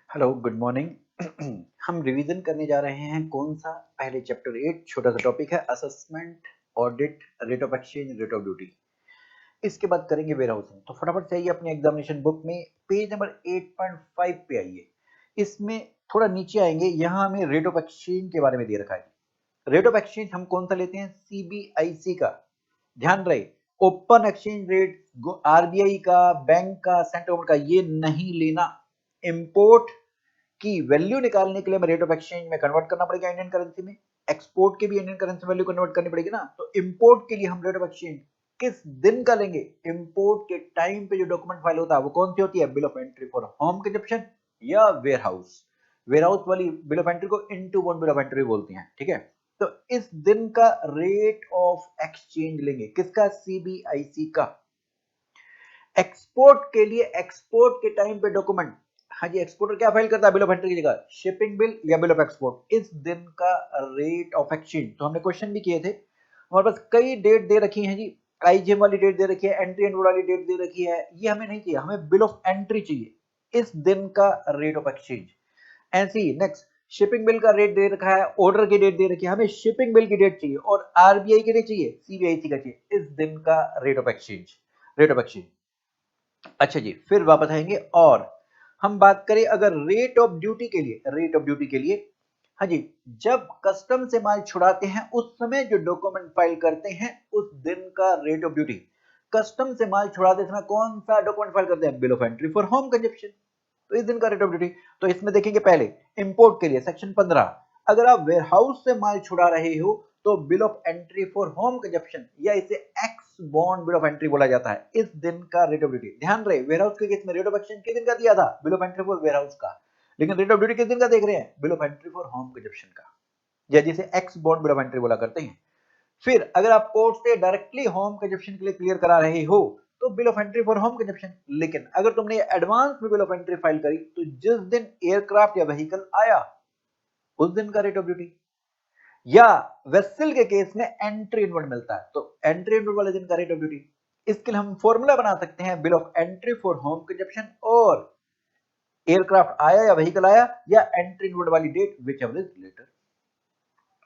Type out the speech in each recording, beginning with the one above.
Hello good morning. हम revision करने जा रहे हैं कौन सा पहले चैप्टर 8 छोटा सा टॉपिक है assessment audit rate of exchange rate of duty. इसके बाद करेंगे वेयर हाउसिंग। तो फटाफट से आइए अपने एग्जामिनेशन बुक में पेज नंबर 8.5 पे आइए। इसमें थोड़ा नीचे आएंगे, यहाँ हमें रेट ऑफ एक्सचेंज के बारे में दे रखा है। रेट ऑफ एक्सचेंज हम कौन सा लेते हैं? सीबीआईसी का। ध्यान रहे, ओपन एक्सचेंज रेट आरबीआई का, बैंक का, सेंट्रल गवर्नमेंट का ये नहीं लेना। इंपोर्ट की वैल्यू निकालने के लिए हमें रेट ऑफ एक्सचेंज में कन्वर्ट करना पड़ेगा इंडियन करेंसी में। एक्सपोर्ट के भी इंडियन करेंसी वैल्यू कन्वर्ट करनी पड़ेगी ना। तो इंपोर्ट के लिए हम रेट ऑफ एक्सचेंज किस दिन का लेंगे? इंपोर्ट के टाइम पे जो डॉक्यूमेंट फाइल होता है वो कौन सी होती है? Bill of entry for home consumption या वेयर हाउस। वेयर हाउस वाली बिल ऑफ एंट्री को into one bill of entry बोलते हैं, ठीक है। तो इस दिन का रेट ऑफ एक्सचेंज लेंगे किसका? सीबीआईसी का। एक्सपोर्ट के लिए एक्सपोर्ट के टाइम पे डॉक्यूमेंट, हाँ जी, एक्सपोर्टर क्या फाइल करता है बिल ऑफ एंट्री की जगह? शिपिंग बिल या बिल ऑफ एक्सपोर्ट। इस दिन का रेट ऑफ एक्सचेंज। तो हमने क्वेश्चन भी किए थे, हमारे पास कई डेट दे रखी है जी। आईजीएम वाली डेट दे रखी है, एंट्री एंड वाली डेट दे रखी है, ये हमें नहीं चाहिए, हमें बिल ऑफ एंट्री चाहिए, इस दिन का रेट ऑफ एक्सचेंज। ऐसे ही नेक्स्ट, शिपिंग बिल का रेट दे रखा है, ऑर्डर की डेट दे रखी है, हमें शिपिंग बिल की डेट चाहिए और आरबीआई की नहीं चाहिए, सीबीआईसी का चाहिए, इस दिन का rate of exchange, rate of exchange. अच्छा जी, फिर वापस आएंगे और हम बात करें अगर रेट ऑफ ड्यूटी के लिए, रेट ऑफ ड्यूटी के लिए, हाँ जी, जब कस्टम से माल छुड़ाते हैं उस समय जो डॉक्यूमेंट फाइल करते हैं उस दिन का रेट ऑफ ड्यूटी। कस्टम से माल छुड़ाते समय कौन सा डॉक्यूमेंट फाइल करते हैं? Bill of entry for home consumption. तो इस दिन का रेट ऑफ ड्यूटी। तो इसमें देखेंगे पहले इंपोर्ट के लिए सेक्शन 15, अगर आप वेयरहाउस से माल छुड़ा रहे हो तो bill of entry for home consumption या इसे x bond bill of entry बोला जाता है, इस दिन का रेट ऑफ ड्यूटी। ध्यान रहे, वेयरहाउस के केस में रेट ऑफ एक्सचेंज किस दिन का दिया था? Bill of entry for warehouse का। लेकिन रेट ऑफ ड्यूटी किस दिन का देख रहे हैं? Bill of entry for home consumption का, या जिसे x bond bill of entry बोला करते हैं। फिर अगर आप पोर्ट से डायरेक्टली होम कंजप्शन के लिए क्लियर करा रहे हो तो bill of entry for home consumption. लेकिन अगर तुमने एडवांस में बिल ऑफ एंट्री फाइल करी तो जिस दिन एयरक्राफ्ट या व्हीकल आया उस दिन का रेट ऑफ ड्यूटी। या वेसल के केस में एंट्री इनवर्ड मिलता है तो एंट्री इनवर्ड वाले दिन का रेट ऑफ ड्यूटी। इसके लिए हम फॉर्मूला बना सकते हैं, bill of entry for home consumption और एयरक्राफ्ट आया या व्हीकल आया या एंट्री इनवर्ड वाली date whichever is later.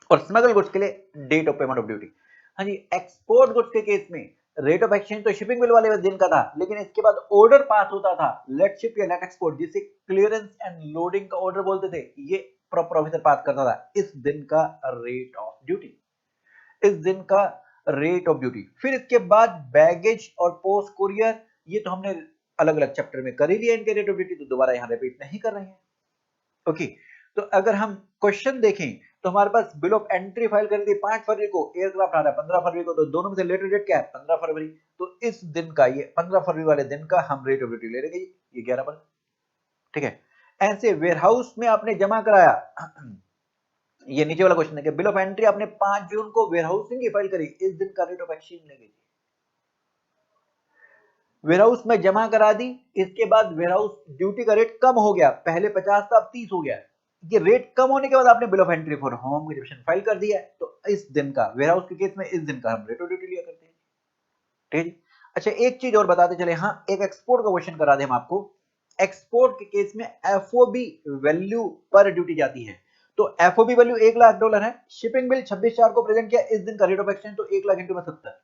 और स्मगल गुड्स के लिए date of payment of duty. हाँ जी, एक्सपोर्ट गुड्स के केस में रेट ऑफ एक्सचेंज तो शिपिंग बिल वाले दिन का था, लेकिन इसके बाद ऑर्डर पास होता था लेट शिप या लेट एक्सपोर्ट, जिसे क्लियरेंस एंड लोडिंग का ऑर्डर बोलते थे, ये प्रॉपर ऑफिसर पास करता था, इस दिन का रेट ऑफ ड्यूटी, इस दिन का रेट ऑफ ड्यूटी। फिर इसके बाद बैगेज और पोस्ट कुरियर, ये तो हमने अलग अलग चैप्टर में कर ही लिया इनके रेट ऑफ ड्यूटी, तो दोबारा यहाँ रिपीट नहीं कर रहे हैं। ओके, तो अगर हम क्वेश्चन देखें तो हमारे पास बिल ऑफ एंट्री फाइल करी थी 5 फरवरी को, एयरक्राफ्ट आ रहा है 15 फरवरी को, तो दोनों में से लेटर डेट क्या है? 15 फरवरी। तो इस दिन का, ये 15 फरवरी वाले दिन का हम रेट ऑफ ड्यूटी ले लेंगे, ये 11 पर, ठीक है। ऐसे वेयरहाउस में आपने जमा कराया, ये नीचे वाला क्वेश्चन है कि बिल ऑफ एंट्री आपने 5 जून को वेयरहाउसिंग की फाइल करी, इस दिन का रेट ऑफ एक्सचेंज लेंगे। वेयरहाउस में जमा करा दी, इसके बाद वेयरहाउस ड्यूटी का रेट कम हो गया, पहले 50 था अब 30 हो गया, ये रेट कम होने के बाद आपने bill of entry for home consumption file कर दिया है, तो इस दिन का, वेयरहाउस के केस में इस दिन का हम रेट ऑफ ड्यूटी लिया करते हैं, ठीक है। अच्छा, एक चीज और बताते चले, हाँ, एक एक्सपोर्ट का क्वेश्चन करा दे हम आपको। एक्सपोर्ट के केस में एफओबी वैल्यू पर ड्यूटी जाती है, तो एफओबी वैल्यू $1,00,000 है, शिपिंग बिल 26/4 को प्रेजेंट किया, इस दिन का रेट ऑफ एक्सचेंज तो 1 लाख इंटू में 70,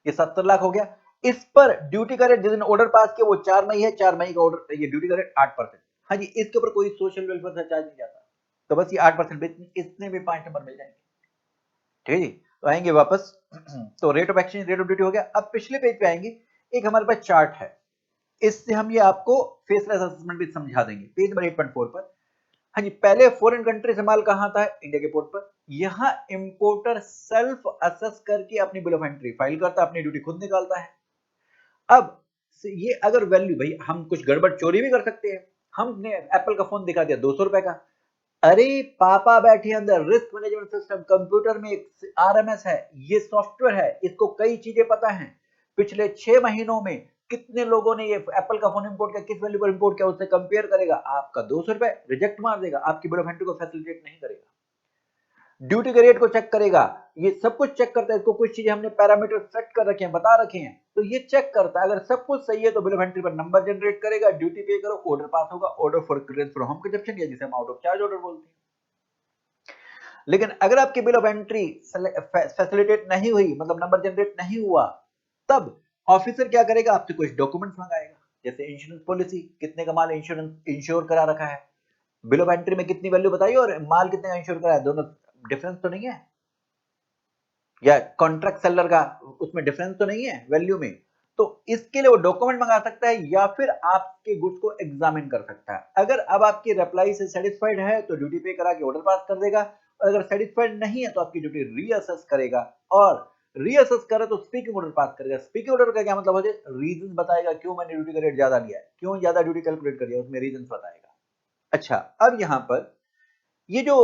ये 70 लाख हो गया। इस पर ड्यूटी का रेट जिस दिन ऑर्डर पास किया वो 4 मई है, 4 मई का ऑर्डर, ये ड्यूटी का रेट 8%। हाँ जी, इसके ऊपर कोई सोशल वेलफेयर का चार्ज नहीं जाता, तो बस ये 8%, इसमें भी 5 नंबर मिल जाएंगे, ठीक है जी। तो आएंगे वापस, तो rate of exchange, rate of duty हो गया। अब पिछले पेज पे आएंगे, एक हमारे पास चार्ट है, इससे हम ये आपको फेसलेस असेसमेंट भी समझा देंगे, पेज नंबर 8.4 पर। हाँ जी, पहले फॉरेन कंट्री से माल कहाँ था? इंडिया के पोर्ट पर। यहाँ इंपोर्टर सेल्फ असेस करके अपनी बिल ऑफ एंट्री फाइल करता है, अपनी ड्यूटी खुद निकालता है। अब ये अगर वैल्यू, भाई हम कुछ गड़बड़ चोरी भी कर सकते हैं, हमने एप्पल का फोन दिखा दिया 200 रुपए का, अरे पापा बैठे अंदर, रिस्क मैनेजमेंट सिस्टम कंप्यूटर में एक आरएमएस है, ये सॉफ्टवेयर है, इसको कई चीजें पता है, पिछले 6 महीनों में कितने लोगों ने ये एप्पल का फोन इंपोर्ट किया, किस वैल्यू पर इंपोर्ट किया, उससे कंपेयर करेगा, आपका 200 रुपए रिजेक्ट मार देगा, आपकी बिल ऑफ एंट्री को फैसिलिटेट नहीं करेगा। ड्यूटी के रेट को चेक करेगा, ये सब कुछ चेक करता है। इसको कुछ चीजें हमने पैरामीटर सेट कर रखे हैं, बता रखे हैं, तो ये चेक करता है। अगर सब कुछ सही है तो बिल ऑफ एंट्री पर नंबर जनरेट करेगा, ड्यूटी पे करो, ऑर्डर पास होगा, order for clearance from home consumption, या जिसे हम आउट ऑफ चार्ज ऑर्डर बोलते हैं। लेकिन अगर आपकी बिल ऑफ एंट्री फैसिलिटेट नहीं हुई, मतलब नंबर जनरेट नहीं हुआ, तब ऑफिसर क्या करेगा, आपसे कुछ डॉक्यूमेंट्स मंगाएगा, जैसे इंश्योरेंस पॉलिसी, कितने का माल इंश्योर करा रखा है, बिल ऑफ एंट्री में कितनी वैल्यू बताइए और माल कितने का इंश्योर करा है, दोनों डिफरेंस तो नहीं है, या कॉन्ट्रैक्ट सेलर का उसमें डिफरेंस तो नहीं है वैल्यू में। तो इसके लिए वो डॉक्यूमेंट मंगा सकता है या फिर आपके गुड्स को एग्जामिन कर सकता है। अगर अब आपकी रिप्लाई से सेटिस्फाइड है तो ड्यूटी पे करा के ऑर्डर पास कर देगा, और अगर सेटिस्फाइड नहीं है तो आपकी ड्यूटी रीअसेस करेगा, और रीअसेस करे तो स्पीकिंग ऑर्डर पास करेगा। स्पीकिंग ऑर्डर का क्या मतलब होता है, रीजन बताएगा क्यों मैंने ड्यूटी का रेट ज्यादा लिया है, क्यों ज्यादा ड्यूटी कैलकुलेट कर दिया, उसमें रीजन बताएगा। अच्छा, अब यहां पर ये जो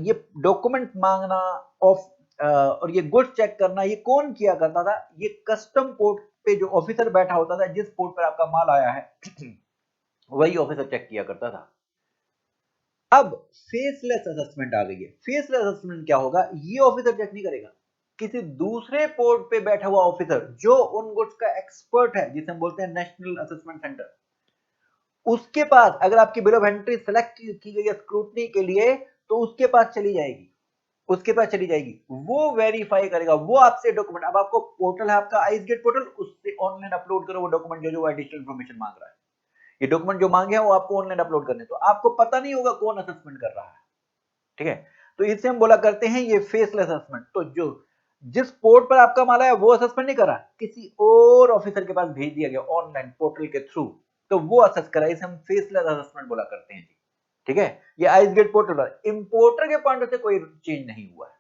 ये डॉक्यूमेंट मांगना ऑफ और ये गुड्स चेक करना, ये कौन किया करता था, ये कस्टम पोर्ट पे जो ऑफिसर बैठा होता था, जिस पोर्ट पर आपका माल आया है वही ऑफिसर चेक किया करता था। अब फेसलेस असेसमेंट आ गई है। फेसलेस असेसमेंट क्या होगा, ये ऑफिसर चेक नहीं करेगा, किसी दूसरे पोर्ट पे बैठा हुआ ऑफिसर जो उन गुड्स का एक्सपर्ट है, जिसे हम बोलते हैं नेशनल असेसमेंट सेंटर, उसके पास अगर आपकी बिल ऑफ एंट्री सेलेक्ट की गई है स्क्रूटनी के लिए, तो उसके पास चली जाएगी, उसके पास चली जाएगी, वो वेरीफाई करेगा, वो आपसे डॉक्यूमेंट, अब आपको पोर्टल है आपका आइस गेट पोर्टल, उससे ऑनलाइन अपलोड करो वो डॉक्यूमेंट जो एडिशनल इन्फॉर्मेशन मांग रहा है। ये डॉक्यूमेंट जो मांगे हैं वो आपको ऑनलाइन अपलोड करने, तो आपको पता नहीं होगा कौन असेसमेंट कर रहा है, ठीक है। तो इससे हम बोला करते हैं ये फेसलेस असेसमेंट। तो जो जिस पोर्ट पर आपका माल है वो असेसमेंट नहीं करा, किसी और ऑफिसर के पास भेज दिया गया ऑनलाइन पोर्टल के थ्रू, तो वो असेस करा, इसे हम फेसलेस असेसमेंट बोला करते हैं जी, ठीक है। ये आइस गेट पोर्टल पर इंपोर्टर के पॉइंट से कोई चेंज नहीं हुआ है,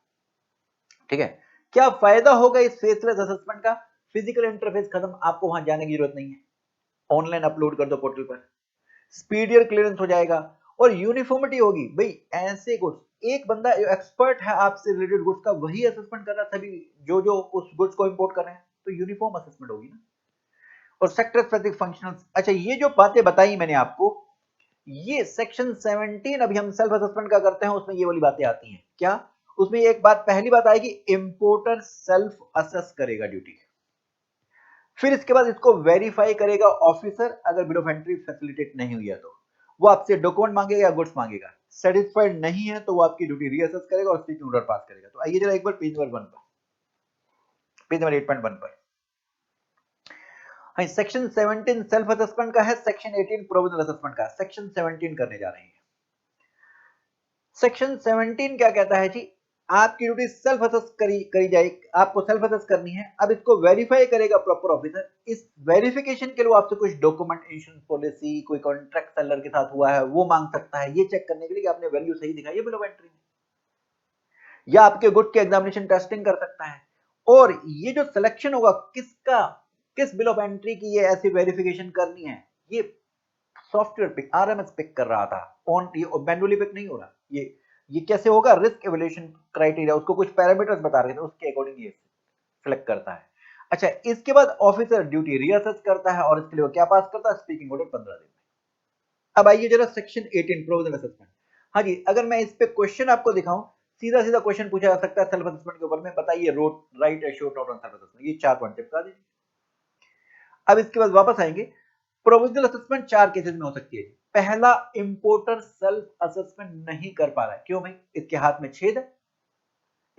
ठीक है। क्या फायदा होगा इस फेसलेस असेसमेंट का, फिजिकल इंटरफेस खत्म, आपको वहां जाने की जरूरत नहीं है, ऑनलाइन अपलोड कर दो पोर्टल पर, स्पीडियर क्लियरेंस हो जाएगा, और यूनिफॉर्मिटी होगी। भाई ऐसे गुड्स एक बंदा एक्सपर्ट है आपसे रिलेटेड गुड्स का, वही असेसमेंट कर रहा है सभी जो जो उस गुड्स को इंपोर्ट कर रहे हैं, तो यूनिफॉर्म असेसमेंट होगी ना। और सेक्टर स्पेसिफिक फंक्शनल्स, अच्छा ये जो बातें बताई मैंने आपको, ये सेक्शन 17 अभी हम सेल्फ असेसमेंट का करते हैं, उसमें ये वाली बातें आती हैं क्या, उसमें एक बात पहली बात आएगी, इंपोर्टर सेल्फ असेस करेगा ड्यूटी, फिर इसके बाद इसको वेरीफाई करेगा ऑफिसर, अगर बिल ऑफ एंट्री फैसिलिटेट नहीं हुई है तो वो आपसे डॉक्यूमेंट मांगेगा या गुड्स मांगेगा, सेटिस्फाइड नहीं है तो वो आपकी ड्यूटी रीअसेस करेगा और स्पीकिंग ऑर्डर पास करेगा। तो आइए जरा एक बार पेज नंबर 1 पर, पेज नंबर 8.1 पर, हाँ सेक्शन 17 सेल्फ असेसमेंट का है, सेक्शन 18 प्रोविजनल असेसमेंट का है, सेक्शन 17 करने जा रहे हैं। सेक्शन 17 क्या कहता है जी, आपकी ड्यूटी सेल्फ असेस करी जाएगी, आपको सेल्फ असेस करनी है। अब इसको वेरीफाई करेगा प्रॉपर ऑफिसर, इस वेरिफिकेशन के लिए आपसे कुछ डॉक्यूमेंट, इंश्योरेंस पॉलिसी, कोई कॉन्ट्रैक्ट सेलर के साथ हुआ है वो मांग सकता है, ये चेक करने के लिए कि आपने वैल्यू सही दिखाई है बिल ऑफ एंट्री में, या आपके गुड के एग्जामिनेशन टेस्टिंग कर सकता है। और ये जो सिलेक्शन होगा किसका, किस बिल ऑफ एंट्री की ये ऐसी वेरिफिकेशन करनी है, ये सॉफ्टवेयर पिक, आरएमएस पिक कर रहा था, ऑन ये मैन्युअली पिक नहीं हो रहा। ये कैसे होगा, रिस्क एवेल्यूएशन क्राइटेरिया, उसको कुछ पैरामीटर्स बता रहे थे, उसके अकॉर्डिंग ये सिलेक्ट करता है। अच्छा, इसके बाद ऑफिसर ड्यूटी रीअसेस करता है, और इसके लिए वो क्या पास करता है, स्पीकिंग ऑर्डर 15 दिन में। अब आइए जरा सेक्शन 18 प्रोविजनल असेसमेंट। हाँ जी, अगर मैं इस पे क्वेश्चन आपको दिखाऊं, सीधा सीधा क्वेश्चन पूछा जा सकता है सेल्फ असेसमेंट के ऊपर में, बताइए wrote write a short note on self assessment, ये 4 पॉइंट चिपका दीजिए। अब इसके बाद वापस आएंगे, प्रोविजनल असेसमेंट 4 केसेस में हो सकती है। पहला, इंपोर्टर सेल्फ असेसमेंट नहीं कर पा रहा है, क्यों भाई, इसके हाथ में छेद है,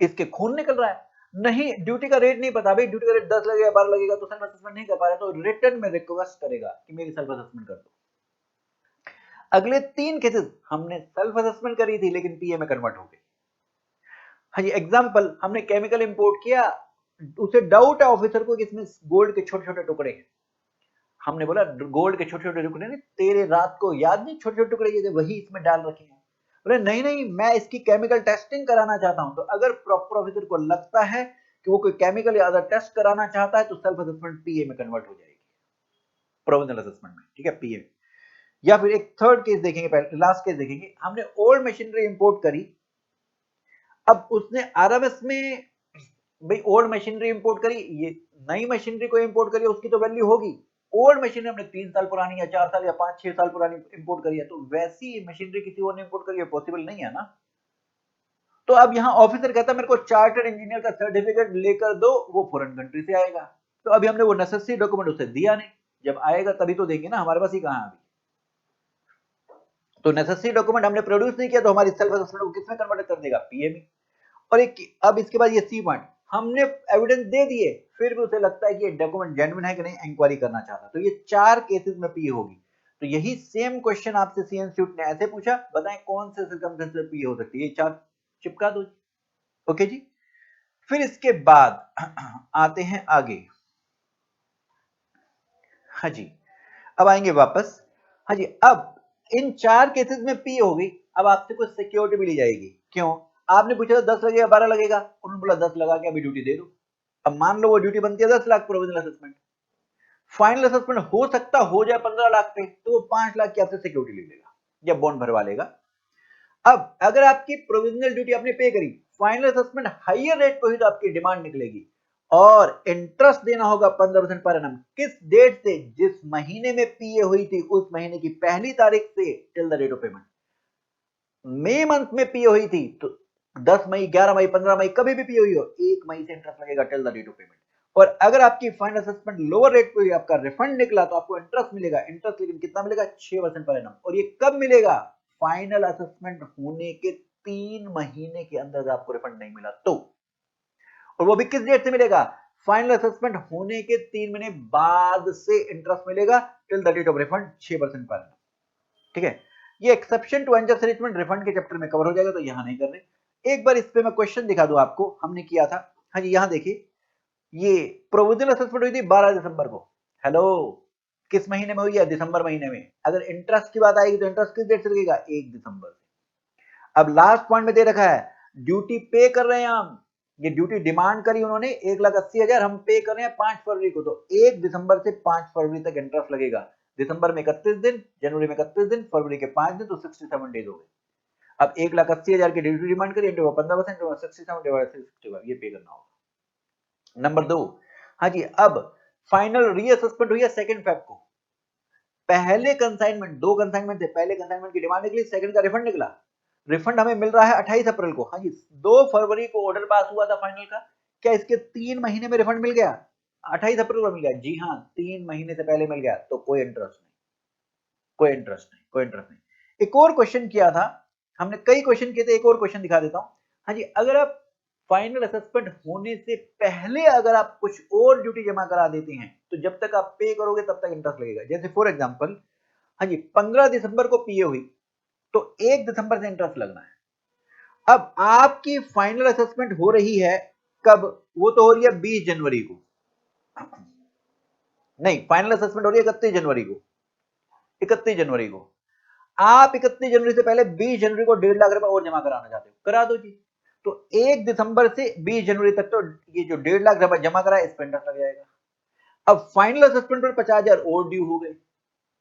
इसके खून निकल रहा है, नहीं ड्यूटी का रेट नहीं पता, भाई ड्यूटी का रेट 10 लगेगा 12 लगेगा, तो सेल्फ असेसमेंट नहीं कर पा रहा है, तो रिटर्न में रिक्वेस्ट करेगा कि मेरी सेल्फ असेसमेंट कर दो। अगले 3 केसेस, हमने सेल्फ असेसमेंट करी थी लेकिन पीए में कन्वर्ट हो गई। हाँ जी, एग्जांपल, हमने केमिकल इंपोर्ट किया, उसे डाउट है ऑफिसर को कि इसमें गोल्ड के छोटे छोटे टुकड़े हैं, हमने बोला गोल्ड के छोटे छोटे टुकड़े नहीं, तेरे रात को याद नहीं छोटे छोटे टुकड़े ये थे, वही इसमें डाल रखे हैं। बोले नहीं नहीं, मैं इसकी केमिकल टेस्टिंग कराना चाहता हूं। तो अगर प्रॉपर ऑफिसर को लगता है कि वो कोई केमिकल या अदर टेस्ट कराना चाहता है, तो सेल्फ असेसमेंट पीए में कन्वर्ट हो जाएगी, प्रोविजनल असेसमेंट में, ठीक है, पीए। या फिर एक थर्ड केस देखेंगे, पहले लास्ट केस देखेंगे, हमने ओल्ड मशीनरी इंपोर्ट करी, अब उसने आरएमएस में, भाई ओल्ड मशीनरी इंपोर्ट करी, ये नई मशीनरी को इंपोर्ट करी, उसकी तो वैल्यू होगी। ओल्ड मशीनरी हमने 3 साल पुरानी या 4 साल या 5-6 साल पुरानी इंपोर्ट करी है, तो वैसी मशीनरी किसी और ने इंपोर्ट करी है, पॉसिबल नहीं है ना। तो अब यहाँ ऑफिसर कहता है मेरे को चार्टर्ड इंजीनियर का सर्टिफिकेट लेकर दो, वो फॉरेन कंट्री से आएगा। तो अभी हमने वो नेसेसरी डॉक्यूमेंट उसे दिया नहीं, जब आएगा तभी तो देंगे ना, हमारे पास ही कहाँ अभी। तो नेसेसरी डॉक्यूमेंट हमने प्रोड्यूस नहीं किया तो हमारी सेल्फ असेसमेंट को किसमें कन्वर्ट कर देगा, पीएमई। और एक अब इसके बाद ये सी पॉइंट, हमने एविडेंस दे दिए फिर भी उसे लगता है कि ये डॉक्यूमेंट जेन्युइन है कि नहीं, इंक्वायरी करना चाहता, तो ये 4 केसेस में पी होगी। तो यही सेम क्वेश्चन आपसे सी इंस्टीट्यूट ने ऐसे पूछा, बताएं कौन से सर्कमस्टेंस में पी हो सकती है, ये 4 चिपका दो। ओके जी। फिर इसके बाद आते हैं आगे। हाँ जी, अब आएंगे वापस। हाँ जी, अब इन 4 केसेस में पी हो गई। अब आपसे कुछ सिक्योरिटी भी ली जाएगी। क्यों? आपने पूछा था 10 लगेगा 12 लगेगा, उन्होंने बोला 10 लगा के अभी ड्यूटी दे दो। अब मान लो वो ड्यूटी बनती है 10 lakh provisional assessment, final assessment हो सकता हो जाए 15 लाख पे, तो वो 5 लाख की आपसे सिक्योरिटी ले लेगा या बॉन्ड भरवा लेगा। अब अगर आपकी प्रोविजनल ड्यूटी आपने पे करी, फाइनल असेसमेंट हाईयर रेट पे हुई तो आपकी डिमांड निकलेगी और इंटरेस्ट देना होगा 15% पर एनम। किस डेट से? जिस महीने में पीए हुई थी उस महीने की पहली तारीख से till the date of payment. मई मंथ में पीए हुई थी तो 10 मई, 11 मई, 15 मई, कभी भी पीए हुई हो, 1 मई से इंटरेस्ट लगेगा till the date of payment. और अगर आपकी फाइनल असेसमेंट लोअर रेट पे हुई, आपका रिफंड निकला तो आपको इंटरेस्ट मिलेगा। इंटरेस्ट लेकिन कितना मिलेगा? 6% पर एनम। और ये कब मिलेगा? फाइनल असेसमेंट होने के 3 महीने के अंदर आपको रिफंड नहीं मिला तो। और वो भी किस डेट से मिलेगा? फाइनल असेसमेंट होने के 3 महीने बाद से इंटरेस्ट मिलेगा till the date of refund 6% per annum. ठीक है, ये exception to unjust arrangement refund के चैप्टर में कवर हो जाएगा, तो यहां नहीं कर रहे। एक बार इस पे मैं क्वेश्चन दिखा दूं आपको, हमने किया था। हाँ जी, यहां देखिए, ये प्रोविजनल असेसमेंट हुई थी 12 दिसंबर को। हेलो, किस महीने में हुई है? दिसंबर महीने में। अगर इंटरेस्ट की बात आएगी तो इंटरेस्ट किस डेट से लगेगा? 1 दिसंबर से। अब लास्ट पॉइंट में दे रखा है ड्यूटी पे कर रहे हैं हम, ये ड्यूटी डिमांड करी उन्होंने 1,80,000, हम पे कर रहे हैं 5 फरवरी को, तो 1 दिसंबर से 5 फरवरी तक इंटरेस्ट लगेगा। दिसंबर में 31 दिन, जनवरी में 31 दिन, फरवरी के 5 दिन, तो 67 डेज हो गए। अब 1,80,000 की ड्यूटी डिमांड करिए, 15%, 67 डिवाइड 65, ये पे करना होगा। नंबर 2, हाँ जी, अब फाइनल रीअसेसमेंट हुई है 2 फेब को। पहले कंसाइनमेंट, 2 कंसाइनमेंट थे, पहले कंसाइनमेंट की डिमांड निकली, सेकंड का रिफंड निकला। रिफंड हमें मिल रहा है 28 अप्रैल को। हाँ जी, 2 फरवरी को ऑर्डर पास हुआ था फाइनल का, क्या इसके 3 महीने में रिफंड मिल गया? 28 अप्रैल को मिल गया, जी हाँ, 3 महीने से पहले मिल गया, तो कोई इंटरेस्ट नहीं, कोई इंटरेस्ट नहीं, कोई इंटरेस्ट नहीं। एक और क्वेश्चन किया था हमने, कई क्वेश्चन किए थे, एक और क्वेश्चन दिखा देता हूं। हाँ जी, अगर आप फाइनल असेसमेंट होने से पहले अगर आप कुछ और ड्यूटी जमा करा देते हैं तो जब तक आप पे करोगे तब तक इंटरेस्ट लगेगा। जैसे फॉर एग्जांपल, हाँ जी, 15 दिसंबर को पीए हुई तो 1 दिसंबर से इंटरेस्ट लगना है। अब आपकी फाइनल असेसमेंट हो रही है कब? वो तो हो रही है 20 जनवरी को, नहीं, फाइनल असेसमेंट हो रही है 31 जनवरी को। 31 जनवरी को आप 31 जनवरी से पहले 20 जनवरी को 1.5 लाख रुपए और जमा कराना चाहते हो, करा दो जी। तो 1 दिसंबर से 20 जनवरी तक तो ये जो 1.5 लाख रुपए जमा करा है इस पर इंटरेस्ट लग जाएगा। अब फाइनल असेसमेंट पर 50,000 और ड्यू हो गए,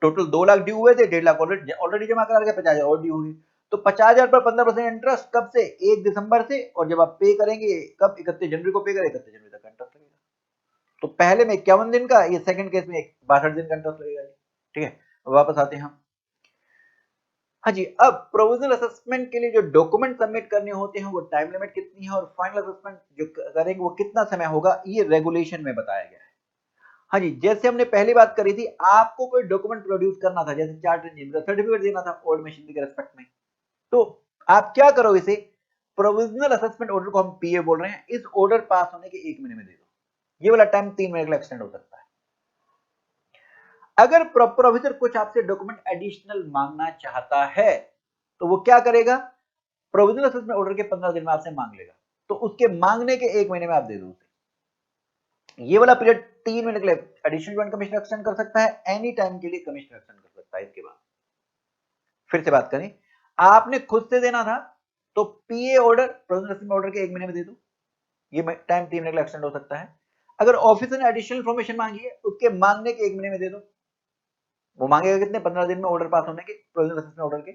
टोटल 2 लाख ड्यू हुए थे, 1.5 लाख ऑलरेडी जमा करा गया, 50,000 और ड्यू हुई। तो 50,000 पर 15% इंटरेस्ट कब से? 1 दिसंबर से, और जब आप पे करेंगे कब? 31 जनवरी को पे करें, 31 जनवरी तक इंटरेस्ट लगेगा। तो पहले में 51 दिन का, ये सेकंड केस में 62 दिन का इंटरेस्ट लगेगा। ठीक है, वापस आते हैं हम। हाँ जी, अब प्रोविजनल असेसमेंट के लिए जो डॉक्यूमेंट सबमिट करने होते हैं वो टाइम लिमिट कितनी है, और फाइनल असेसमेंट जो करेंगे वो कितना समय होगा, ये रेगुलेशन में बताया गया है। हाँ जी, जैसे हमने पहली बात करी थी, आपको कोई डॉक्यूमेंट प्रोड्यूस करना था, जैसे चार्ट इंजीनियर का सर्टिफिकेट देना था ओल्ड मशीनरी के रेस्पेक्ट में, तो आप क्या करो, इसे प्रोविजनल असेसमेंट ऑर्डर को हम पीए बोल रहे हैं, इस ऑर्डर पास होने के 1 महीने में दे दो। ये वाला टाइम 3 महीने का एक्सटेंड हो सकता है। अगर प्रॉपर ऑफिसर कुछ आपसे डॉक्यूमेंट एडिशनल मांगना चाहता है तो वो क्या करेगा? प्रोविजनल असेसमेंट ऑर्डर के 15 दिन में आपसे मांग लेगा, तो उसके मांगने के 1 महीने में आप दे दो उसे। ये वाला पीरियड 3 महीने के लिए एडिशनल ज्वाइंट कमीशन एक्सटेंड कर सकता है, एनी टाइम के लिए कमीशन एक्सटेंड कर सकता है। इसके बाद फिर से बात करें, आपने खुद से देना था तो पीए ऑर्डर प्रोविजनल असेसमेंट ऑर्डर के 1 महीने में दे दो, ये टाइम 3 महीने के लिए एक्सटेंड हो सकता है। अगर ऑफिसर ने एडिशनल इंफॉर्मेशन मांगी है उसके मांगने के 1 महीने में दे दो, वो मांगेगा कितने? 15 दिन में ऑर्डर पास होने के, प्रोविजनल असेसमेंट ऑर्डर के,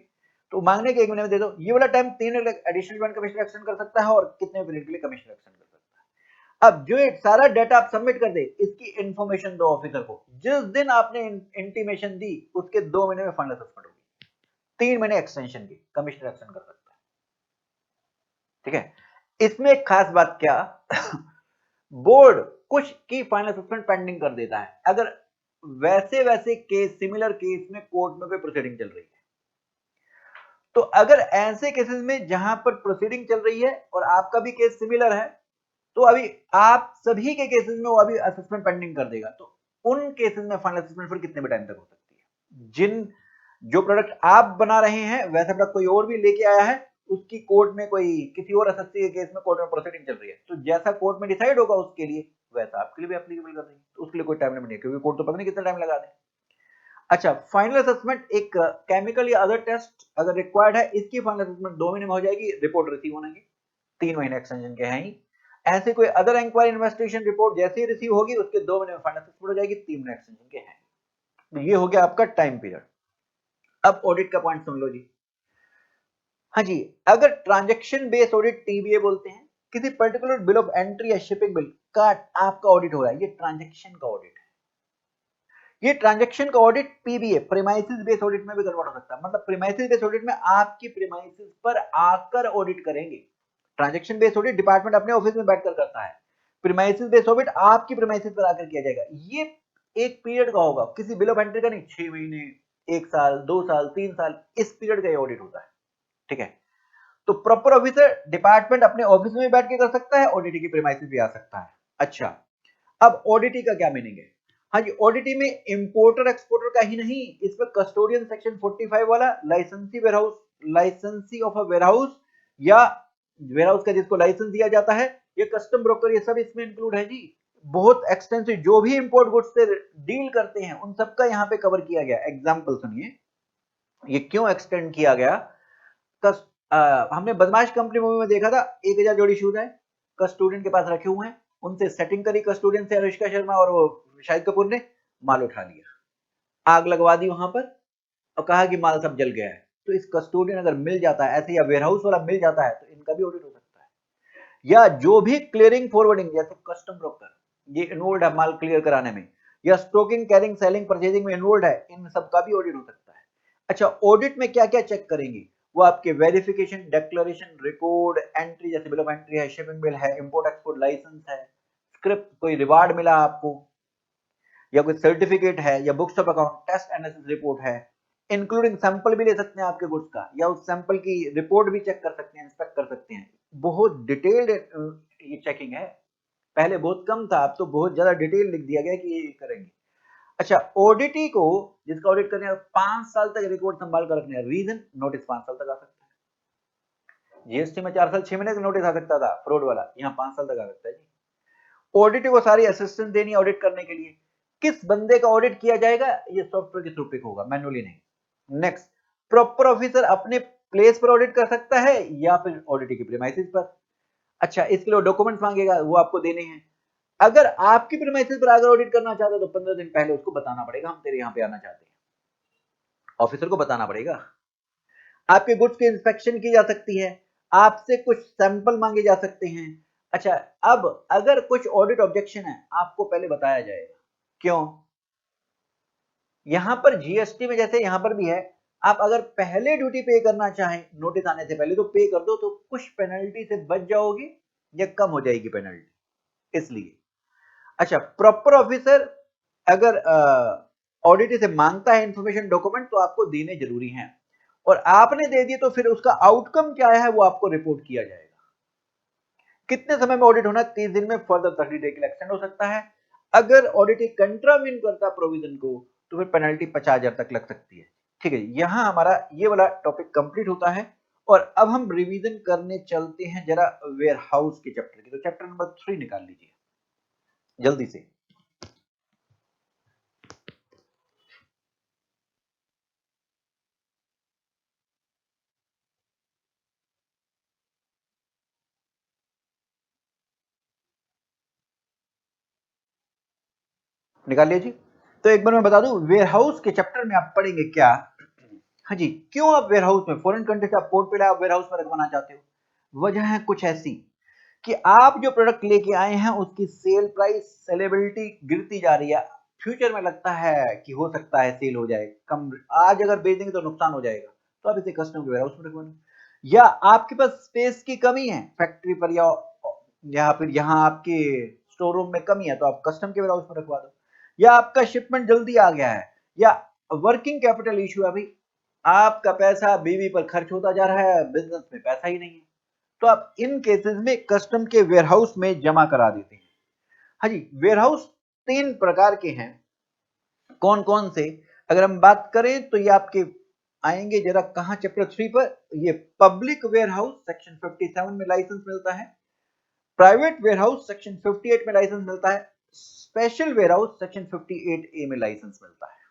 तो मांगने के 1 महीने में दे दो। ये वाला time 3 additional joint commission extend कर सकता है और कितने पीरियड के लिए कमीशन एक्सटेंड कर सकता है। अब जो सारा डाटा आप सबमिट कर दे, इसकी इंफॉर्मेशन दो ऑफिसर को। जिस दिन आपने इंटीमेशन दी उसके 2 महीने में फाइनल असेसमेंट होगी, 3 महीने एक्सटेंशन की, कमीशन एक्सटेंड कर सकता है। ठीक है। इसमें एक खास बात क्या, बोर्ड कुछ की फाइनल असेसमेंट पेंडिंग कर देता है अगर वैसे केस, सिमिलर केस में कोर्ट में कोई प्रोसीडिंग चल रही है। तो अगर ऐसे केसेस में जहां पर प्रोसीडिंग चल रही है और आपका भी केस सिमिलर है, तो अभी आप सभी के केसेस में वो अभी असेसमेंट पेंडिंग कर देगा। तो उन केसेस में फाइनल असेसमेंट फिर कितने भी टाइम तक हो सकती है। जो प्रोडक्ट आप बना रहे हैं वैसा प्रोडक्ट कोई और भी लेके आया है, उसकी कोर्ट में कोई किसी और एसएससी के केस में कोर्ट में प्रोसीडिंग चल रही है, तो जैसा कोर्ट में डिसाइड होगा उसके लिए वैसा आपके लिए भी एप्लीकेबल कर देंगे। तो उसके लिए कोई टाइम लिमिट नहीं है, क्योंकि कोर्ट तो पता नहीं कितना टाइम लगा दे। अच्छा, फाइनल असेसमेंट एक केमिकल या अदर टेस्ट अगर रिक्वायर्ड है, इसकी फाइनल असेसमेंट 2 महीने में हो जाएगी, रिपोर्ट रिसीव होने की 3 महीने एक्सटेंशन के हैं ही। ऐसे कोई अदर इंक्वायरी इन्वेस्टिगेशन रिपोर्ट जैसे ही रिसीव होगी उसके 2 महीने में फाइनल असेसमेंट हो जाएगी, 3 महीने एक्सटेंशन के हैं। तो ये हो गया आपका टाइम पीरियड। अब ऑडिट का पॉइंट सुन लो जी। हाँ जी, अगर ट्रांजैक्शन बेस्ड ऑडिट टीबीए बोलते हैं, किसी पर्टिकुलर बिल ऑफ एंट्री या शिपिंग बिल का आपका ऑडिट हो रहा है, ये ट्रांजैक्शन का ऑडिट है। ये ट्रांजैक्शन का audit PBA premises based audit में भी कन्वर्ट हो सकता है। मतलब प्रीमाइसिस बेस्ड ऑडिट में आपकी प्रीमाइसिस पर आकर ऑडिट करेंगे। ट्रांजैक्शन बेस्ड ऑडिट डिपार्टमेंट अपने ऑफिस में बैठकर करता है, प्रीमाइसिस बेस्ड ऑडिट आपकी प्रीमाइसिस पर आकर किया जाएगा। ये एक पीरियड का होगा, किसी बिल ऑफ एंट्री का नहीं, 6 महीने, 1 साल, 2 साल, 3 साल, इस पीरियड का ये ऑडिट होता है। ठीक है, तो प्रॉपर ऑफिसर डिपार्टमेंट अपने ऑफिस में बैठ के कर सकता है, ऑडिटी की प्रीमाइसिस भी आ सकता है। अच्छा, अब ऑडिटी का क्या मीनिंग है? हाँ जी, ऑडिटी में इंपोर्टर एक्सपोर्टर का ही नहीं, इसमें कस्टोडियन सेक्शन 45 वाला, लाइसेंसी वेयरहाउस, लाइसेंसी ऑफ अ वेयरहाउस या वेयरहाउस का जिसको लाइसेंस दिया जाता है, ये कस्टम ब्रोकर, ये सब इसमें इंक्लूड है जी। बहुत एक्सटेंसिव, जो भी इंपोर्ट गुड्स से डील करते हैं उन सबका यहाँ पे कवर किया गया। एग्जाम्पल सुनिए, ये क्यों एक्सटेंड किया गया। हमने बदमाश कंपनी मूवी में देखा था, 1000 जोड़ी शूज है, कस्टोडियन के पास रखे हुए हैं, उनसे सेटिंग करी कस्टोडियन से अनुष्का शर्मा और वो शाहिद कपूर ने, माल उठा लिया, आग लगवा दी वहां पर और कहा कि माल सब जल गया है। तो इस कस्टोडियन अगर मिल जाता है ऐसे, या वेयरहाउस वाला मिल जाता है, तो इनका भी ऑडिट हो सकता है। या जो भी क्लियरिंग फॉरवर्डिंग जैसे कस्टम ब्रोकर, ये इन्वॉल्व है माल क्लियर कराने में, या स्टॉकिंग, कैरिंग, सेलिंग, परचेजिंग में इन्वॉल्व है, इन सब का भी ऑडिट हो सकता है। अच्छा, ऑडिट में क्या क्या चेक करेंगे, वो आपके वेरिफिकेशन, डिक्लेरेशन, रिकॉर्ड, एंट्री जैसे बिल ऑफ एंट्री है, शिपिंग बिल है, इंपोर्ट एक्सपोर्ट लाइसेंस है, स्क्रिप्ट, कोई रिवार्ड मिला आपको, या कोई सर्टिफिकेट है, या books of account, test analysis report है, इंक्लूडिंग सैंपल भी ले सकते हैं आपके गुड्स का, या उस सैंपल की रिपोर्ट भी चेक कर सकते हैं, इंस्पेक्ट कर सकते हैं। बहुत डिटेल्ड ये चेकिंग है, पहले बहुत कम था, अब तो बहुत ज्यादा डिटेल लिख दिया गया कि ये करेंगे। अच्छा, ऑडिटी को जिसका ऑडिट करने है 5 साल तक रिकॉर्ड संभाल कर रखने हैं। रीजन, नोटिस 5 साल तक आ सकता है। जीएसटी में 4 साल 6 महीने का नोटिस आ सकता था फ्रॉड वाला, यहाँ 5 साल तक आ सकता है जी। ऑडिटी को सारी असिस्टेंस देनी है ऑडिट करने के लिए। किस बंदे का ऑडिट किया जाएगा, ये सॉफ्टवेयर के थ्रू पिक होगा, मैनुअली नहीं। नेक्स्ट, प्रॉपर ऑफिसर अपने प्लेस पर ऑडिट कर सकता है या फिर ऑडिटी की प्रीमाइसिस पर। अच्छा, इसके लिए डॉक्यूमेंट्स मांगेगा, वो आपको देने हैं। अगर आपकी प्रीमाइसिस पर अगर ऑडिट करना चाहते हो तो 15 दिन पहले उसको बताना पड़ेगा, हम तेरे यहाँ पे आना चाहते हैं, ऑफिसर को बताना पड़ेगा। आपके गुड्स की इंस्पेक्शन की जा सकती है, आपसे कुछ सैंपल मांगे जा सकते हैं। अच्छा, अब अगर कुछ ऑडिट ऑब्जेक्शन है, आपको पहले बताया जाएगा। क्यों? यहां पर जीएसटी में जैसे यहां पर भी है, आप अगर पहले ड्यूटी पे करना चाहें नोटिस आने से पहले तो पे कर दो, तो कुछ पेनल्टी से बच जाओगे या कम हो जाएगी पेनल्टी, इसलिए। अच्छा, प्रॉपर ऑफिसर अगर ऑडिट से मांगता है इंफॉर्मेशन, डॉक्यूमेंट, तो आपको देने जरूरी हैं, और आपने दे दिए तो फिर उसका आउटकम क्या है वो आपको रिपोर्ट किया जाएगा। कितने समय में ऑडिट होना, 30 दिन में, फर्दर 30 डे के लिए एक्सटेंड हो सकता है। अगर ऑडिट कंट्रावीन करता प्रोविजन को तो फिर पेनल्टी 50,000 तक लग सकती है। ठीक है, यहां हमारा ये वाला टॉपिक कंप्लीट होता है, और अब हम रिवीजन करने चलते हैं जरा वेयर हाउस के चैप्टर की। तो चैप्टर नंबर 3 निकाल लीजिए जल्दी से। निकाल लीजिए। तो एक बार मैं बता दूं, वेयर हाउस के चैप्टर में आप पढ़ेंगे क्या। हाँ जी, क्यों आप वेयर हाउस में, फॉरेन कंट्री से आप पोर्ट पे लाए, आप वेयर हाउस में रखवाना चाहते हो। वजह है कुछ ऐसी कि आप जो प्रोडक्ट लेके आए हैं उसकी सेल प्राइस, सेलेबिलिटी गिरती जा रही है। फ्यूचर में लगता है कि हो सकता है सेल हो जाए कम, आज अगर बेच देंगे तो नुकसान हो जाएगा, तो आप इसे कस्टमर के वेयर हाउस में रखवाना। या आपके पास स्पेस की कमी है फैक्ट्री पर या फिर यहाँ आपके स्टोर रूम में कमी है तो आप कस्टम के वेयरहाउस में रखवा दो, या आपका शिपमेंट जल्दी आ गया है, या वर्किंग कैपिटल इशू है, भाई आपका पैसा बीवी पर खर्च होता जा रहा है, बिजनेस में पैसा ही नहीं है, तो आप इन केसेस में कस्टम के वेयरहाउस में जमा करा देते हैं। हाँ जी, वेयरहाउस 3 प्रकार के हैं। कौन कौन से, अगर हम बात करें तो ये आपके आएंगे जरा कहां, चैप्टर 3 पर। ये पब्लिक वेयरहाउस सेक्शन 57 में लाइसेंस मिलता है, प्राइवेट वेयरहाउस सेक्शन 58 में लाइसेंस मिलता है, स्पेशल वेयरहाउस सेक्शन 58A में लाइसेंस मिलता है।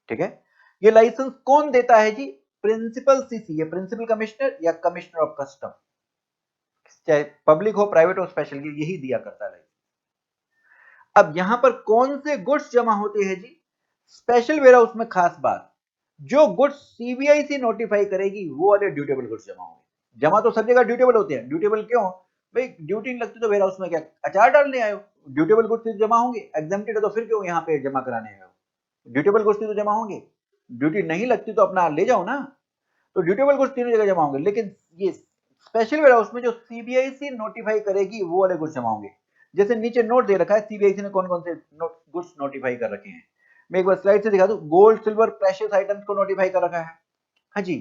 ठीक है, ये लाइसेंस कौन देता है जी? प्रिंसिपल सीसी, ये प्रिंसिपल कमिश्नर या कमिश्नर ऑफ कस्टम, चाहे पब्लिक हो प्राइवेट हो स्पेशल, यही दिया करता है। अब यहां पर कौन से गुड्स जमा होते हैं जी? स्पेशल वेयरहाउस में खास बात, जो गुड्स सीबीआईसी नोटिफाई करेगी वो वाले ड्यूटेबल गुड्स जमा होंगे। जमा तो सब जगह ड्यूटेबल होते हैं, ड्यूटेबल क्यों भाई? ड्यूटी नहीं लगती तो वेयरहाउस में क्या अचार डालने आए हो? ड्यूटेबल गुड्स जमा होंगे, एग्जेम्प्टेड है तो फिर क्यों यहाँ पे जमा कराने आए हो? ड्यूटेबल गुड्स तो जमा होंगे, ड्यूटी नहीं लगती तो अपना ले जाओ ना, तो ड्यूटेबल गुड्स तीनों जगह जमा होंगे। लेकिन ये स्पेशल वेयरहाउस में जो सीबीआईसी नोटिफाई करेगी वो वाले गुड्स जमा होंगे। जैसे नीचे नोट दे रखा है सीबीआईसी ने कौन कौन से गुड्स नोटिफाई कर रखे हैं, मैं एक बार स्लाइड से दिखा दूं। गोल्ड सिल्वर प्रेशियस आइटम्स को नोटिफाई कर रखा है। हाँ जी,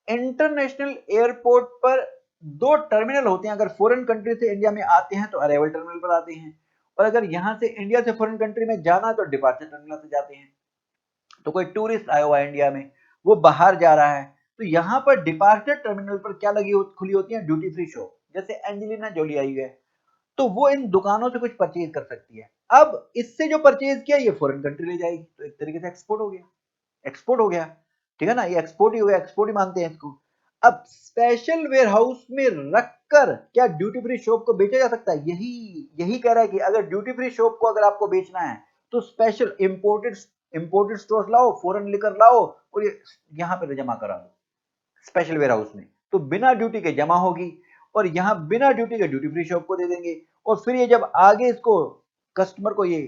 इंटरनेशनल एयरपोर्ट पर 2 टर्मिनल होते हैं, अगर फॉरेन कंट्री से इंडिया में आते हैं तो अराइवल टर्मिनल पर आते हैं, और अगर यहां से इंडिया से फॉरेन कंट्री में जाना तो डिपार्चर टर्मिनल से जाते हैं। तो कोई टूरिस्ट आया हुआ है इंडिया में, वो बाहर जा रहा है, तो यहाँ पर डिपार्चर टर्मिनल पर क्या खुली होती है? Duty free shop. जैसे एंजेलिना जोली आई है तो वो इन दुकानों से कुछ परचेज कर सकती है। अब इससे जो परचेज किया ये फॉरेन कंट्री ले जाएगी, तो एक तरीके से एक्सपोर्ट हो गया, एक्सपोर्ट हो गया। ठीक है ना, ये एक्सपोर्ट ही हो गया, एक्सपोर्ट ही मानते हैं इसको। अब स्पेशल वेयरहाउस में रखकर क्या ड्यूटी फ्री शॉप को बेचा जा सकता है? यही यही कह रहा है कि अगर ड्यूटी फ्री शॉप को अगर आपको बेचना है तो स्पेशल इंपोर्टेड स्टोर्स लाओ, फॉरेन लिकर लाओ और ये यहाँ पे जमा करा दो स्पेशल वेयरहाउस में, तो बिना ड्यूटी के जमा होगी, और यहाँ बिना ड्यूटी के ड्यूटी फ्री शॉप को दे देंगे, और फिर ये जब आगे इसको कस्टमर को, ये